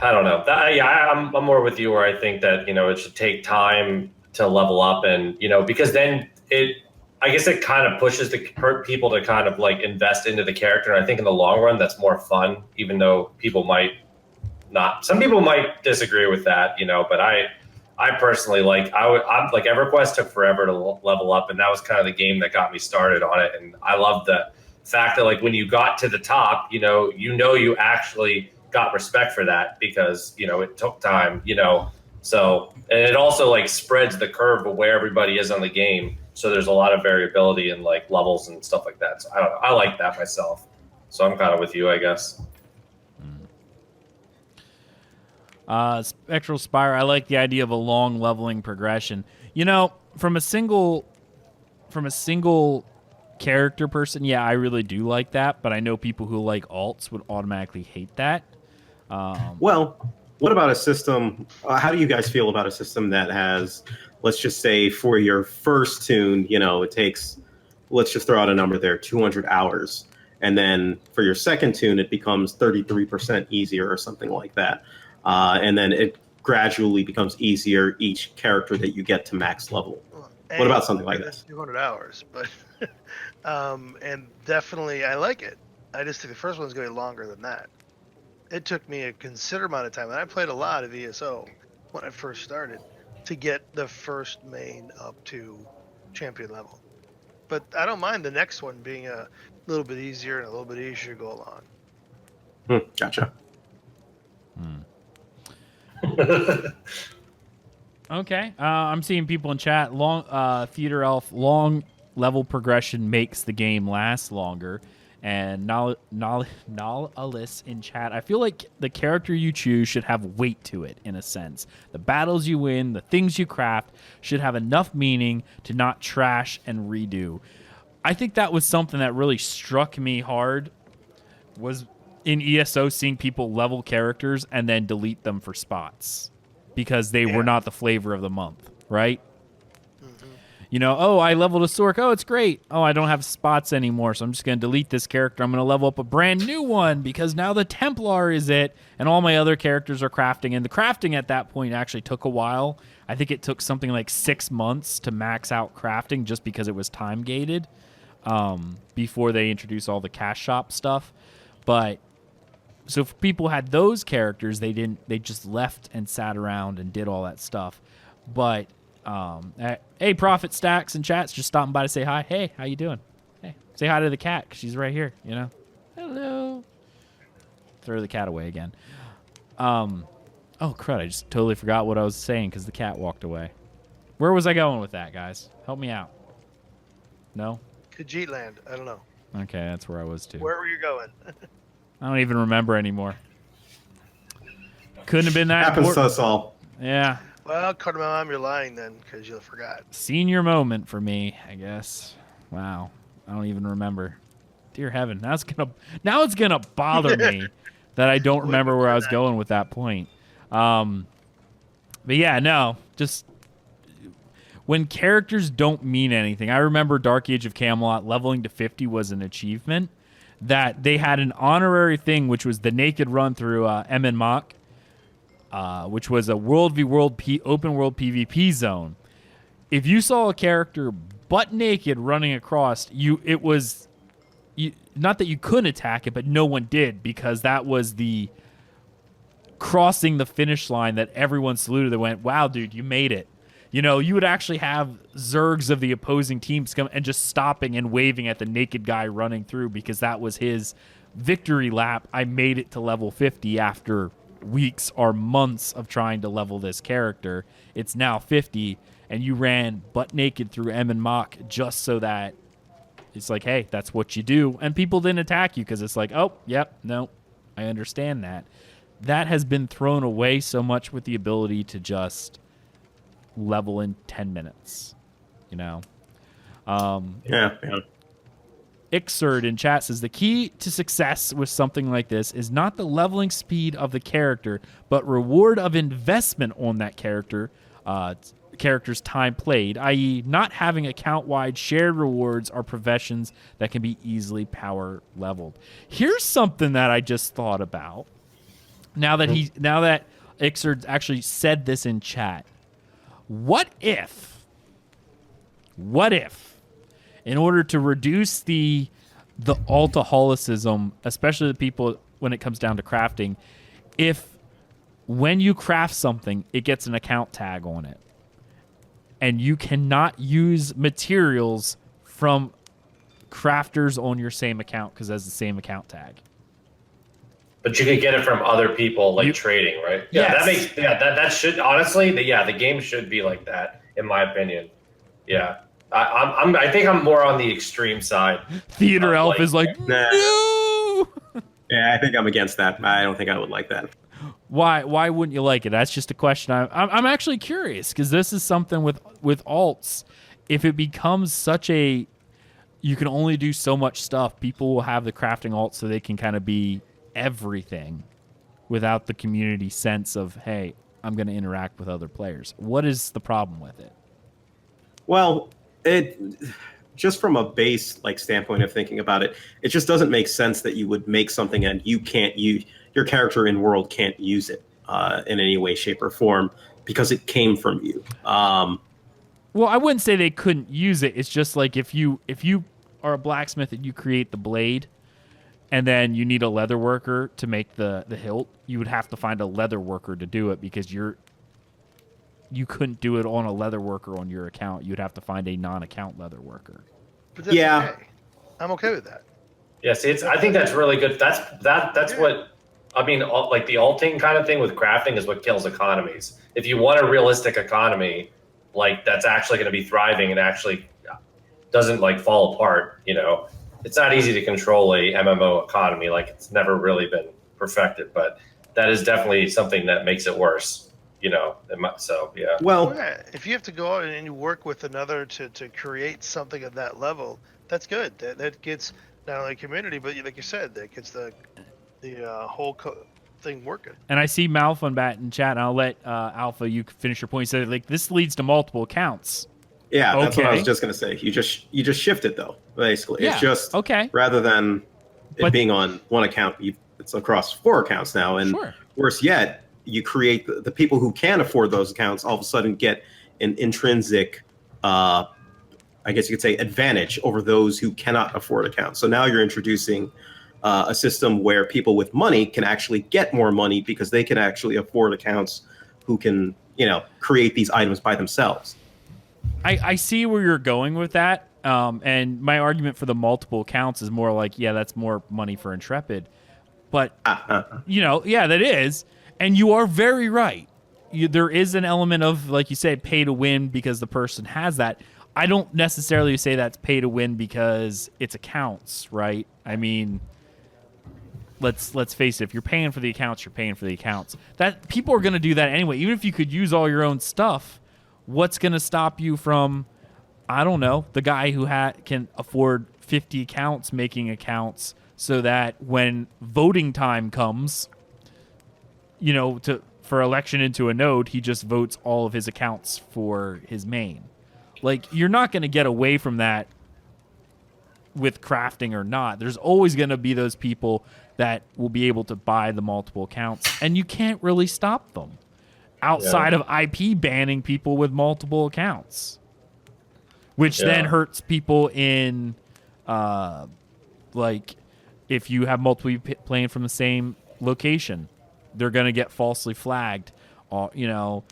I don't know. I'm more with you where I think that it should take time to level up, and because then I guess it kind of pushes the people to kind of like invest into the character. And I think in the long run, that's more fun, even though people might not. Some people might disagree with that, but I personally I'm like EverQuest took forever to level up, and that was kind of the game that got me started on it. And I love the fact that like when you got to the top, you actually got respect for that because it took time, So and it also like spreads the curve of where everybody is on the game. So there's a lot of variability in like levels and stuff like that. So I don't know. I like that myself. So I'm kind of with you, I guess.
Spectral Spire, I like the idea of a long leveling progression. From a single character person, yeah, I really do like that, but I know people who like alts would automatically hate that.
Well, what about a system? How do you guys feel about a system that has, let's just say for your first tune, it takes let's just throw out a number there, 200 hours. And then for your second tune, it becomes 33% easier or something like that. And then it gradually becomes easier each character that you get to max level. What about something like this?
200 hours, but and definitely I like it. I just think the first one's going to be longer than that. It took me a considerable amount of time, and I played a lot of ESO when I first started to get the first main up to champion level. But I don't mind the next one being a little bit easier and a little bit easier to go along.
Gotcha.
Okay. I'm seeing people in chat. Long Theater Elf, long level progression makes the game last longer. And Alice in chat, I feel like the character you choose should have weight to it, in a sense. The battles you win, the things you craft, should have enough meaning to not trash and redo. I think that was something that really struck me hard, was in ESO seeing people level characters and then delete them for spots because they were not the flavor of the month, right? You know, oh, I leveled a Sork. Oh, it's great. Oh, I don't have spots anymore, so I'm just going to delete this character. I'm going to level up a brand new one because now the Templar is it, and all my other characters are crafting. And the crafting at that point actually took a while. I think it took something like 6 months to max out crafting just because it was time-gated before they introduced all the cash shop stuff. But so if people had those characters, they just left and sat around and did all that stuff. But hey, Prophet Stacks and chats just stopping by to say hi. Hey, how you doing? Hey, say hi to the cat 'cause she's right here. You know, hello. Throw the cat away again. Oh crud! I just totally forgot what I was saying because the cat walked away. Where was I going with that, guys? Help me out. No.
Khajiit Land. I don't know.
Okay, that's where I was too.
Where were you going?
I don't even remember anymore. Couldn't have been that.
Happens to us all.
Yeah.
Well, Cardamom, you're lying then because you forgot.
Senior moment for me, I guess. Wow. I don't even remember. Dear heaven. Now it's gonna bother me that I don't remember where I was going with that point. But yeah, no. Just when characters don't mean anything. I remember Dark Age of Camelot leveling to 50 was an achievement. That they had an honorary thing, which was the naked run through MMORPG. Which was a world v world open world PvP zone. If you saw a character butt naked running across, not that you couldn't attack it, but no one did because that was the crossing the finish line that everyone saluted. They went, "Wow, dude, you made it." You know, you would actually have Zergs of the opposing teams come and just stopping and waving at the naked guy running through because that was his victory lap. I made it to level 50 after weeks or months of trying to level this character. It's now 50 and you ran butt naked through MMORPG just so that it's like, hey, that's what you do, and people didn't attack you because it's like, oh, yep, no, I understand that. That has been thrown away so much with the ability to just level in 10 minutes, you know.
Yeah.
Ixerd in chat says the key to success with something like this is not the leveling speed of the character, but reward of investment on that character's time played, i.e. not having account-wide shared rewards or professions that can be easily power leveled. Here's something that I just thought about. Now that Ixerd actually said this in chat. What if in order to reduce the alcoholicism, especially the people when it comes down to crafting, if when you craft something, it gets an account tag on it, and you cannot use materials from crafters on your same account because it has the same account tag.
But you could get it from other people, like trading, right? Yeah,
yes.
that should honestly, the game should be like that, in my opinion. Yeah. I think I'm more on the extreme side.
Theater Elf is like, no.
Yeah, I think I'm against that. I don't think I would like that.
Why wouldn't you like it? That's just a question. I'm actually curious because this is something with alts. If it becomes such a, you can only do so much stuff. People will have the crafting alts so they can kind of be everything without the community sense of, hey, I'm going to interact with other players. What is the problem with it?
Well, just from a base like standpoint of thinking about it, it just doesn't make sense that you would make something and you can't use your character in world can't use it in any way, shape, or form because it came from you.
Well, I wouldn't say they couldn't use it. It's just like if you are a blacksmith and you create the blade, and then you need a leather worker to make the hilt, you would have to find a leather worker to do it because you couldn't do it on a leather worker on your account. You'd have to find a non-account leather worker.
But that's okay. I'm okay with that.
Yeah, see, I think that's really good. That's what I mean. Like the alting kind of thing with crafting is what kills economies. If you want a realistic economy, like that's actually going to be thriving and actually doesn't like fall apart, it's not easy to control a MMO economy. Like it's never really been perfected, but that is definitely something that makes it worse. So yeah.
Well,
if you have to go out and you work with another to create something at that level, that's good. That gets not only community, but like you said, that gets the whole thing working.
And I see Malfunbat in chat, and I'll let Alpha, you finish your point. So like this leads to multiple accounts.
Yeah, that's what I was just gonna say. You just shift it though, basically.
Yeah.
It's just rather than it being on one account, it's across 4 accounts now. And worse yet, you create the people who can afford those accounts all of a sudden get an intrinsic, I guess you could say, advantage over those who cannot afford accounts. So now you're introducing a system where people with money can actually get more money because they can actually afford accounts who can, create these items by themselves.
I see where you're going with that. And my argument for the multiple accounts is more like, that's more money for Intrepid. But, that is. And you are very right. There is an element of, like you say, pay to win because the person has that. I don't necessarily say that's pay to win because it's accounts, right? I mean, let's face it. If you're paying for the accounts, you're paying for the accounts. That people are going to do that anyway. Even if you could use all your own stuff, what's going to stop you from, I don't know, the guy who can afford 50 accounts making accounts so that when voting time comes, for election into a node, he just votes all of his accounts for his main. Like, you're not going to get away from that with crafting or not. There's always going to be those people that will be able to buy the multiple accounts, and you can't really stop them outside of IP banning people with multiple accounts, which then hurts people in, like, if you have multiple people playing from the same location, they're going to get falsely flagged. College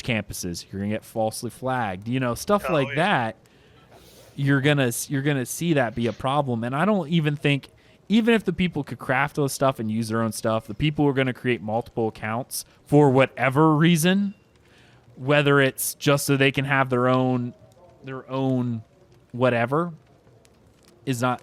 campuses, you're going to get falsely flagged. Stuff like that. You're gonna see that be a problem. And I don't even think, even if the people could craft those stuff and use their own stuff, the people who are going to create multiple accounts for whatever reason, whether it's just so they can have their own whatever, is not,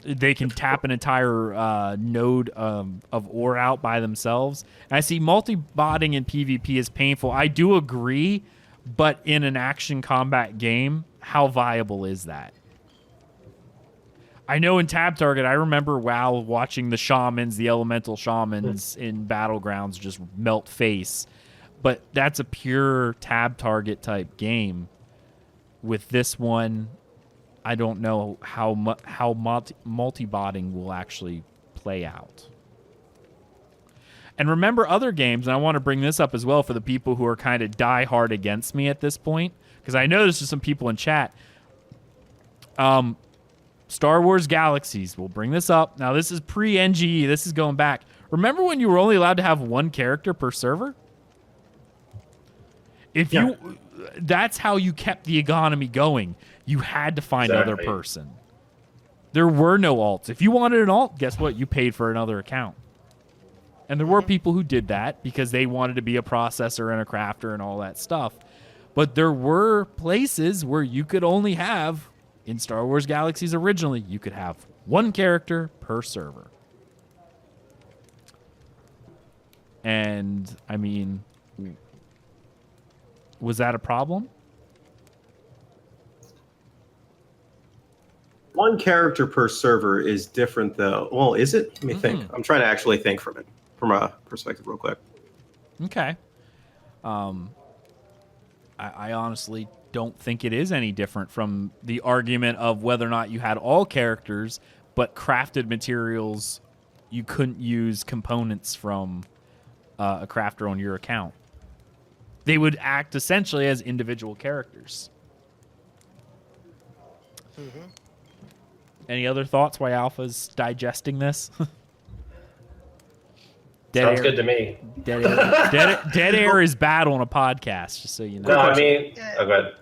they can tap an entire node of ore out by themselves. And I see multi-botting in PvP is painful. I do agree, but in an action combat game, how viable is that? I know in Tab Target, I remember WoW watching the shamans, the elemental shamans in Battlegrounds just melt face. But that's a pure Tab Target type game. With this one, I don't know how multi-botting will actually play out. And remember other games, and I want to bring this up as well for the people who are kind of die hard against me at this point, because I know there's just some people in chat. Star Wars Galaxies, we'll bring this up. Now, this is pre-NGE. This is going back. Remember when you were only allowed to have one character per server? That's how you kept the economy going. You had to find another person. There were no alts. If you wanted an alt, guess what? You paid for another account. And there were people who did that because they wanted to be a processor and a crafter and all that stuff. But there were places where you could only have, in Star Wars Galaxies originally, you could have one character per server. And, I mean, was that a problem?
One character per server is different, though. Well, is it? Let me think. I'm trying to actually think from a perspective real quick.
Okay. I honestly don't think it is any different from the argument of whether or not you had all characters, but crafted materials, you couldn't use components from a crafter on your account. They would act essentially as individual characters.
Mm-hmm.
Any other thoughts why Alpha's digesting this?
Sounds good to me.
Dead air is bad on a podcast, just so you know.
No, I mean, oh, go ahead.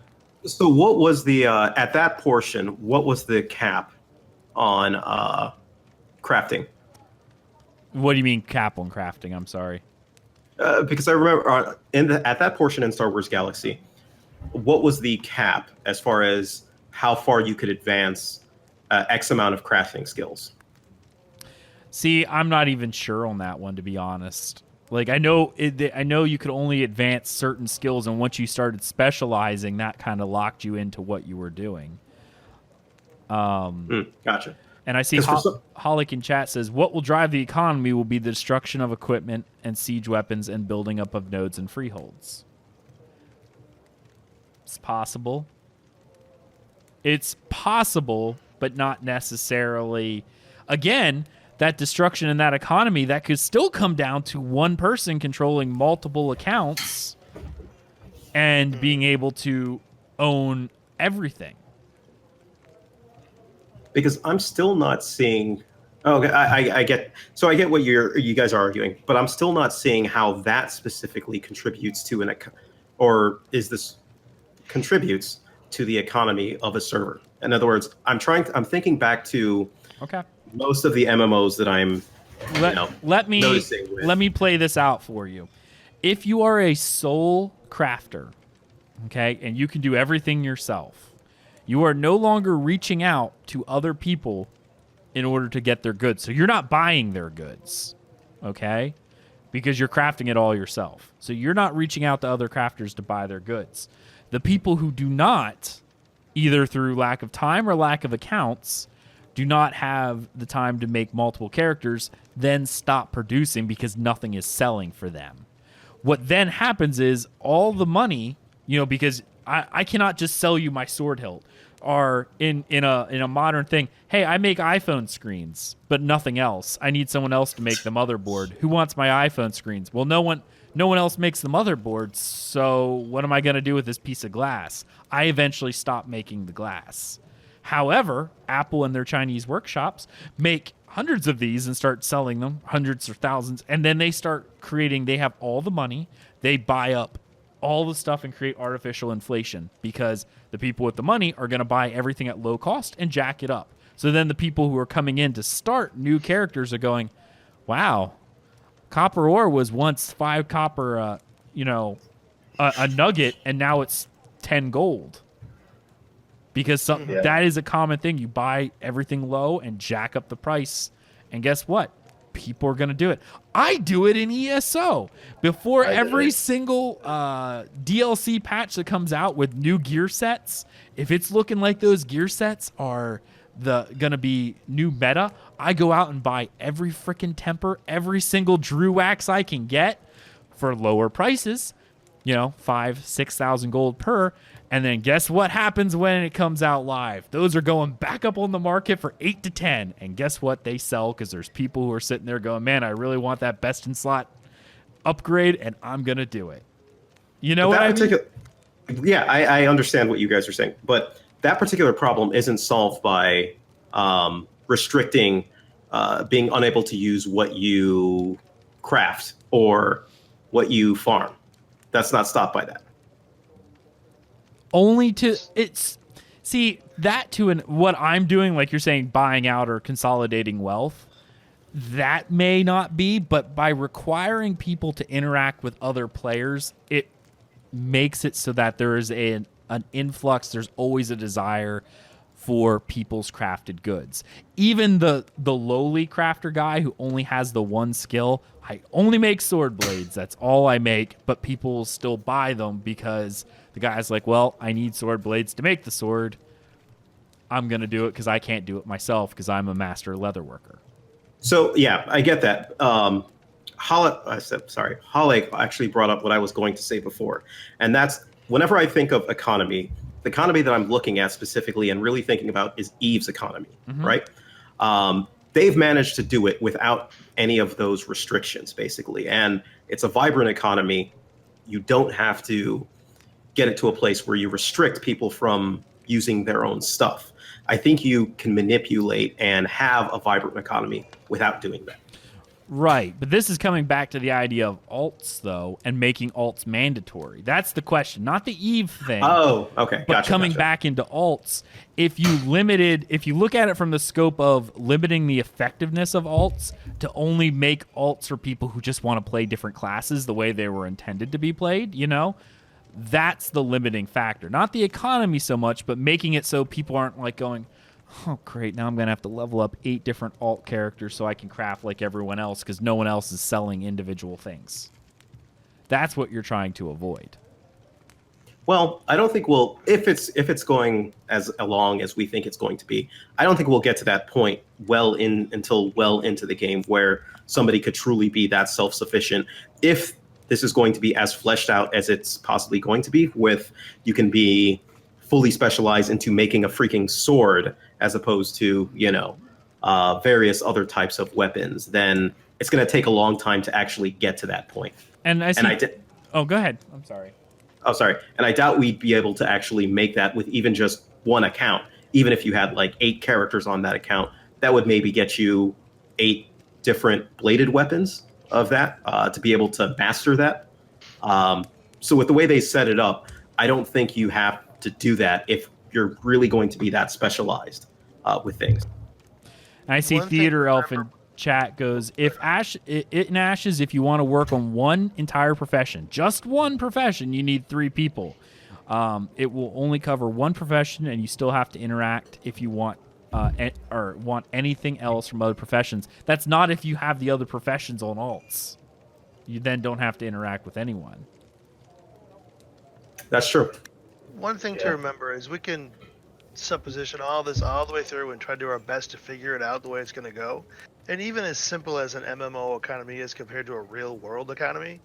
So what was the at that portion? What was the cap on crafting?
What do you mean cap on crafting? I'm sorry.
Because I remember at that portion in Star Wars Galaxy, what was the cap as far as how far you could advance X amount of crafting skills?
See, I'm not even sure on that one, to be honest. Like, I know you could only advance certain skills, and once you started specializing, that kind of locked you into what you were doing.
Gotcha.
And I see Holic in chat says, what will drive the economy will be the destruction of equipment and siege weapons and building up of nodes and freeholds. It's possible. It's possible, but not necessarily. Again, that destruction in that economy, that could still come down to one person controlling multiple accounts and being able to own everything.
Because I'm still not seeing. Oh, okay, I get. So I get what you guys are arguing, but I'm still not seeing how that specifically contributes to contributes to the economy of a server. In other words, I'm thinking back to most of the MMOs that I'm noticing with.
Let me play this out for you. If you are a sole crafter, okay, and you can do everything yourself, you are no longer reaching out to other people in order to get their goods. So you're not buying their goods, okay? Because you're crafting it all yourself. So you're not reaching out to other crafters to buy their goods. The people who do not, either through lack of time or lack of accounts, do not have the time to make multiple characters, then stop producing because nothing is selling for them. What then happens is all the money, because I cannot just sell you my sword hilt, or in a modern thing, hey, I make iPhone screens, but nothing else. I need someone else to make the motherboard. Who wants my iPhone screens? Well, no one else makes the motherboard, so what am I going to do with this piece of glass? I eventually stop making the glass. However, Apple and their Chinese workshops make hundreds of these and start selling them, hundreds or thousands, and then they start creating, they have all the money, they buy up all the stuff and create artificial inflation because the people with the money are going to buy everything at low cost and jack it up. So then the people who are coming in to start new characters are going, wow, copper ore was once 5 copper, a nugget, and now it's 10 gold. Because that is a common thing. You buy everything low and jack up the price. And guess what? People are going to do it. I do it in ESO. Before every single DLC patch that comes out with new gear sets, if it's looking like those gear sets are going to be new meta, I go out and buy every freaking temper, every single Drew wax I can get for lower prices, 5,000-6,000 gold per. And then guess what happens when it comes out live? Those are going back up on the market for 8 to 10. And guess what? They sell because there's people who are sitting there going, man, I really want that best in slot upgrade, and I'm going to do it. You know what I mean?
Yeah, I understand what you guys are saying. But that particular problem isn't solved by restricting being unable to use what you craft or what you farm. That's not stopped by that.
Only to what I'm doing, like you're saying, buying out or consolidating wealth, that may not be, but by requiring people to interact with other players, it makes it so that there is an influx. There's always a desire for people's crafted goods. Even the lowly crafter guy who only has the one skill, I only make sword blades. That's all I make, but people still buy them because the guy's like, well, I need sword blades to make the sword. I'm going to do it because I can't do it myself because I'm a master leather worker.
So, yeah, I get that. Hollick actually brought up what I was going to say before, and that's whenever I think of economy, the economy that I'm looking at specifically and really thinking about is Eve's economy, right? They've managed to do it without any of those restrictions, basically. And it's a vibrant economy. You don't have to get it to a place where you restrict people from using their own stuff. I think you can manipulate and have a vibrant economy without doing that.
Right, but this is coming back to the idea of alts, though, and making alts mandatory. That's the question, not the Eve thing.
Oh, okay.
But coming back into alts, if you look at it from the scope of limiting the effectiveness of alts to only make alts for people who just want to play different classes the way they were intended to be played, that's the limiting factor. Not the economy so much, but making it so people aren't like going, oh, great, now I'm going to have to level up 8 different alt characters so I can craft like everyone else because no one else is selling individual things. That's what you're trying to avoid.
Well, I don't think if it's going as along as we think it's going to be, I don't think we'll get to that point until well into the game where somebody could truly be that self-sufficient. If this is going to be as fleshed out as it's possibly going to be, with you can be fully specialized into making a freaking sword as opposed to, various other types of weapons, then it's going to take a long time to actually get to that point.
Oh, go ahead. I'm sorry.
Oh, sorry. And I doubt we'd be able to actually make that with even just one account. Even if you had like 8 characters on that account, that would maybe get you 8 different bladed weapons of that to be able to master that. So with the way they set it up, I don't think you have to do that if you're really going to be that specialized with things.
I see Theater Elf in chat goes, in Ashes, if you want to work on one entire profession, just one profession, you need 3 people. It will only cover one profession, and you still have to interact if you want or want anything else from other professions. That's not if you have the other professions on alts. You then don't have to interact with anyone.
That's true.
One thing to remember is we can supposition all this all the way through and try to do our best to figure it out the way it's going to go. And even as simple as an MMO economy is compared to a real world economy,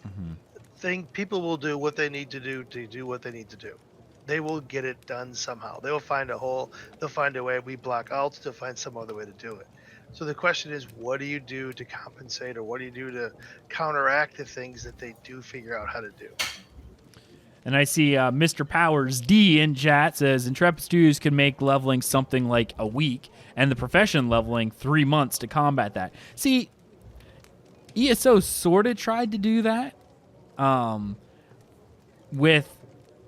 people will do what they need to do what they need to do. They will get it done somehow. They will find a hole. They'll find a way. We block alts to find some other way to do it. So the question is, what do you do to compensate, or what do you do to counteract the things that they do figure out how to do?
And I see Mr. Powers D in chat says Intrepid Studios can make leveling something like a week, and the profession leveling 3 months to combat that. See, ESO sort of tried to do that with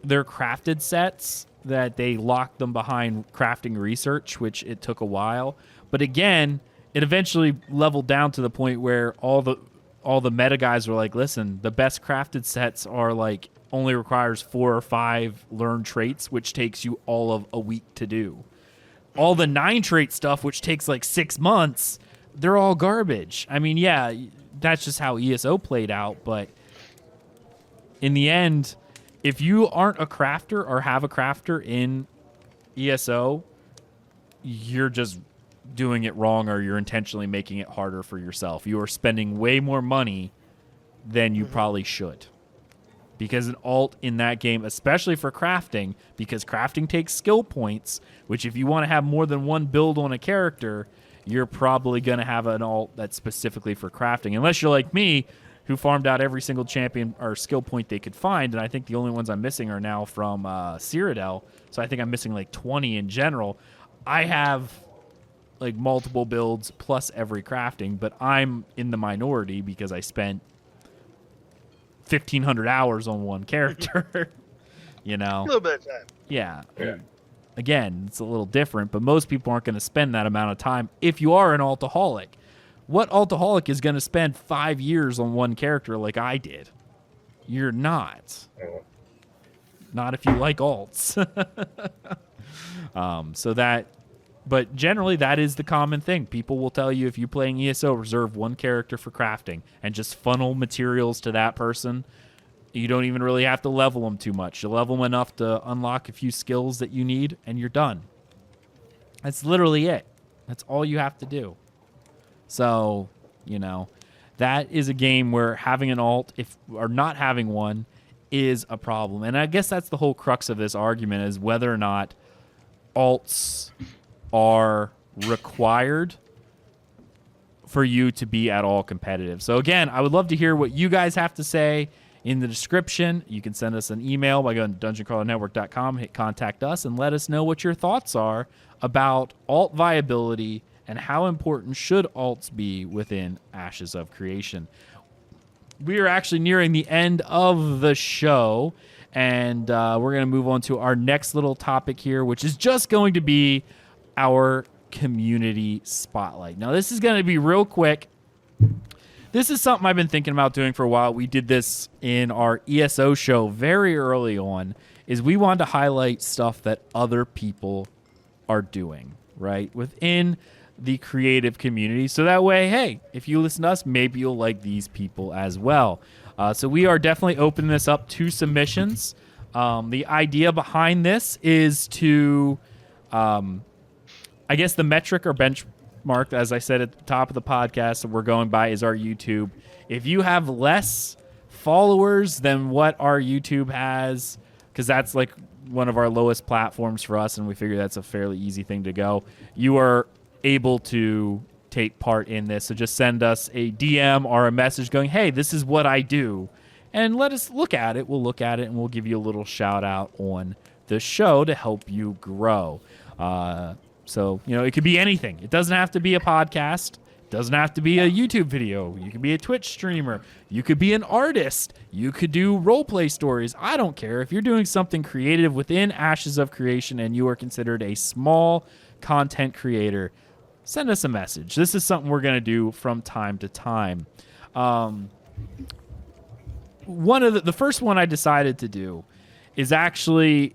their crafted sets, that they locked them behind crafting research, which it took a while. But again, it eventually leveled down to the point where all the meta guys were like, listen, the best crafted sets are like only requires 4 or 5 learned traits, which takes you all of a week to do. All the 9 trait stuff, which takes like 6 months, they're all garbage. I mean, yeah, that's just how ESO played out, but in the end, if you aren't a crafter or have a crafter in ESO, you're just doing it wrong, or you're intentionally making it harder for yourself. You are spending way more money than you probably should. Because an alt in that game, especially for crafting, because crafting takes skill points, which if you want to have more than one build on a character, you're probably going to have an alt that's specifically for crafting. Unless you're like me, who farmed out every single champion or skill point they could find, and I think the only ones I'm missing are now from Cyrodiil, so I think I'm missing like 20 in general. I have like multiple builds plus every crafting, but I'm in the minority because I spent 1,500 hours on one character. A
little bit of time.
Yeah. Again, it's a little different, but most people aren't going to spend that amount of time if you are an altaholic. What altaholic is going to spend 5 years on one character like I did? You're not. Not if you like alts. But generally, that is the common thing. People will tell you if you're playing ESO, reserve one character for crafting and just funnel materials to that person. You don't even really have to level them too much. You level them enough to unlock a few skills that you need, and you're done. That's literally it. That's all you have to do. So, that is a game where having an alt, or not having one, is a problem. And I guess that's the whole crux of this argument, is whether or not alts are required for you to be at all competitive. So again, I would love to hear what you guys have to say in the description. You can send us an email by going to dungeoncrawlernetwork.com, hit contact us, and let us know what your thoughts are about alt viability and how important should alts be within Ashes of Creation. We are actually nearing the end of the show, and we're going to move on to our next little topic here, which is just going to be our community spotlight. Now, this is going to be real quick. This is something I've been thinking about doing for a while. We did this in our ESO show very early on, is we wanted to highlight stuff that other people are doing, right, within the creative community. So that way, hey, if you listen to us, maybe you'll like these people as well. So we are definitely opening this up to submissions. The idea behind this is to, I guess the metric or benchmark, as I said at the top of the podcast, that we're going by is our YouTube. If you have less followers than what our YouTube has, because that's like one of our lowest platforms for us, and we figure that's a fairly easy thing to go, you are able to take part in this. So just send us a DM or a message going, hey, this is what I do, and let us look at it. We'll look at it, and we'll give you a little shout out on the show to help you grow. So, you know, it could be anything. It doesn't have to be a podcast. It doesn't have to be a YouTube video. You could be a Twitch streamer. You could be an artist. You could do roleplay stories. I don't care. If you're doing something creative within Ashes of Creation and you are considered a small content creator, send us a message. This is something we're going to do from time to time. One of the first one I decided to do is actually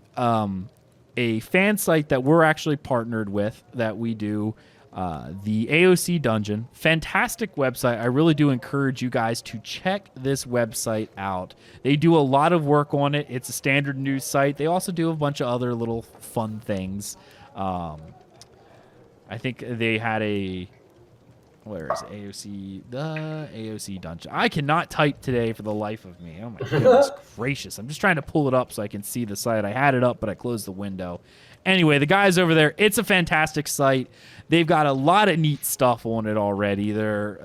a fan site that we're actually partnered with, that we do the AOC Dungeon. Fantastic website. I really do encourage you guys to check this website out. They do a lot of work on it. It's a standard news site. They also do a bunch of other little fun things. I think they had where is AOC? The AOC Dungeon. I cannot type today for the life of me. Oh my goodness gracious. I'm just trying to pull it up so I can see the site. I had it up, but I closed the window. Anyway, the guys over there, it's a fantastic site. They've got a lot of neat stuff on it already. Their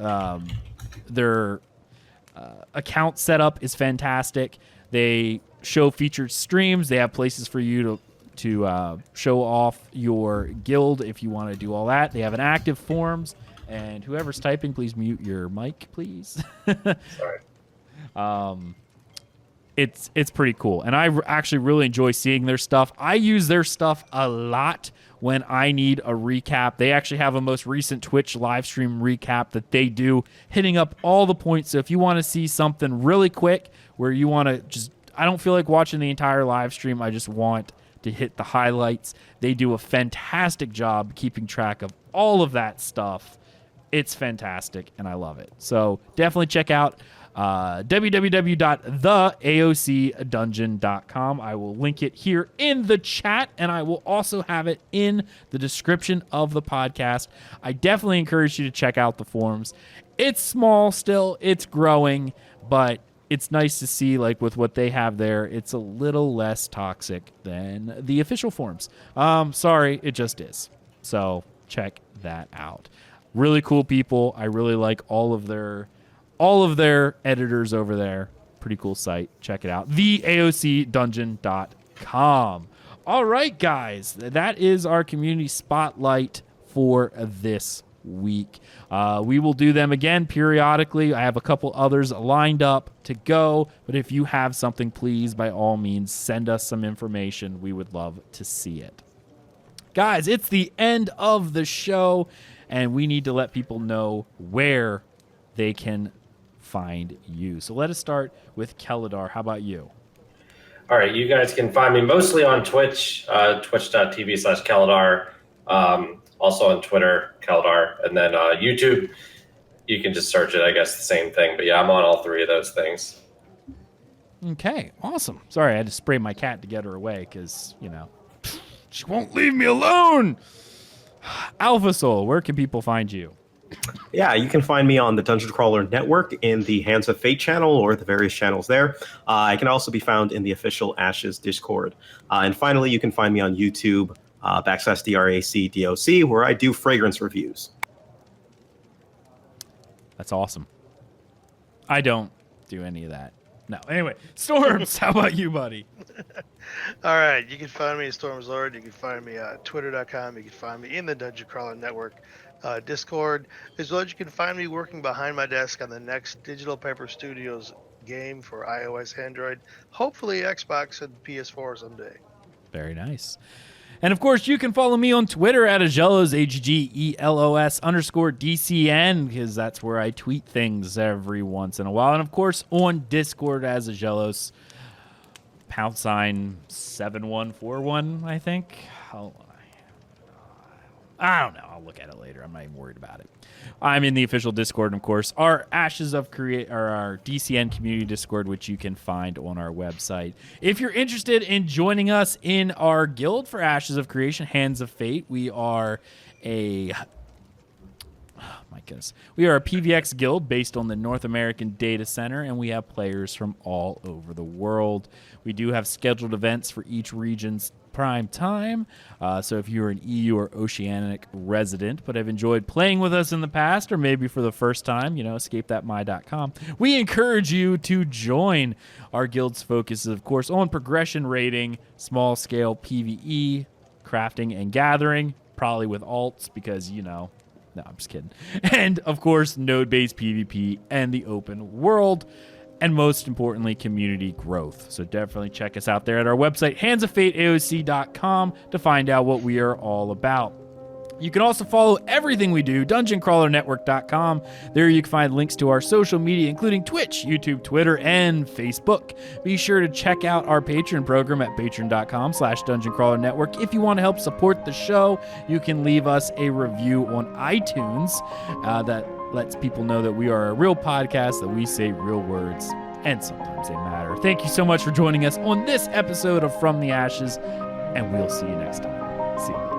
account setup is fantastic. They show featured streams. They have places for you to show off your guild if you want to do all that. They have an active forums. And whoever's typing, please mute your mic, please.
Sorry.
It's pretty cool. And I actually really enjoy seeing their stuff. I use their stuff a lot when I need a recap. They actually have a most recent Twitch live stream recap that they do, hitting up all the points. So if you want to see something really quick where you want to just, I don't feel like watching the entire live stream, I just want to hit the highlights. They do a fantastic job keeping track of all of that stuff. It's fantastic, and I love it. So definitely check out www.theaocdungeon.com. I will link it here in the chat, and I will also have it in the description of the podcast. I definitely encourage you to check out the forums. It's small still. It's growing, but it's nice to see, like, with what they have there, it's a little less toxic than the official forums. Sorry, it just is. So check that out. Really cool people. I really like all of their editors over there. Pretty cool site. Check it out. theaocdungeon.com. All right, guys. That is our community spotlight for this week. We will do them again periodically. I have a couple others lined up to go, but if you have something, please, by all means, send us some information. We would love to see it. Guys, it's the end of the show, and we need to let people know where they can find you. So let us start with Keladar. How about you?
All right, you guys can find me mostly on Twitch, twitch.tv/Keladar. Also on Twitter, Keladar. And then YouTube, you can just search it, I guess, the same thing. But yeah, I'm on all three of those things.
Okay, awesome. Sorry, I had to spray my cat to get her away because, she won't leave me alone. Alpha Soul, where can people find you?
Yeah, you can find me on the Dungeon Crawler Network in the Hands of Fate channel or the various channels there. I can also be found in the official Ashes Discord. And finally, you can find me on YouTube, /DRACDOC, where I do fragrance reviews.
That's awesome. I don't do any of that. No. Anyway, Storms, how about you, buddy?
All right, you can find me at Storms Lord. You can find me at twitter.com. You can find me in the Dungeon Crawler Network Discord, as well as you can find me working behind my desk on the next Digital Paper Studios game for iOS, Android, hopefully Xbox and PS4 someday.
Very nice. And of course, you can follow me on Twitter at Aggelos, AGGELOS_DCN, because that's where I tweet things every once in a while. And of course, on Discord as Aggelos, #7141, I think. I don't know. I'll look at it later. I'm not even worried about it. I'm in the official Discord, and of course, our our DCN community Discord, which you can find on our website. If you're interested in joining us in our guild for Ashes of Creation, Hands of Fate, we are a PVX guild based on the North American Data Center, and we have players from all over the world. We do have scheduled events for each region's prime time. So if you're an EU or Oceanic resident but have enjoyed playing with us in the past, or maybe for the first time, escapethatmy.com, we encourage you to join. Our guild's focus is, of course, on progression rating, small scale PvE, crafting and gathering, probably with alts because, no, I'm just kidding. And, of course, node-based PvP and the open world. And most importantly, community growth. So definitely check us out there at our website, handsoffateaoc.com, to find out what we are all about. You can also follow everything we do, dungeoncrawlernetwork.com. There you can find links to our social media, including Twitch, YouTube, Twitter, and Facebook. Be sure to check out our Patreon program at patreon.com/dungeoncrawlernetwork. If you want to help support the show, you can leave us a review on iTunes that lets people know that we are a real podcast, that we say real words, and sometimes they matter. Thank you so much for joining us on this episode of From the Ashes, and we'll see you next time. See you later.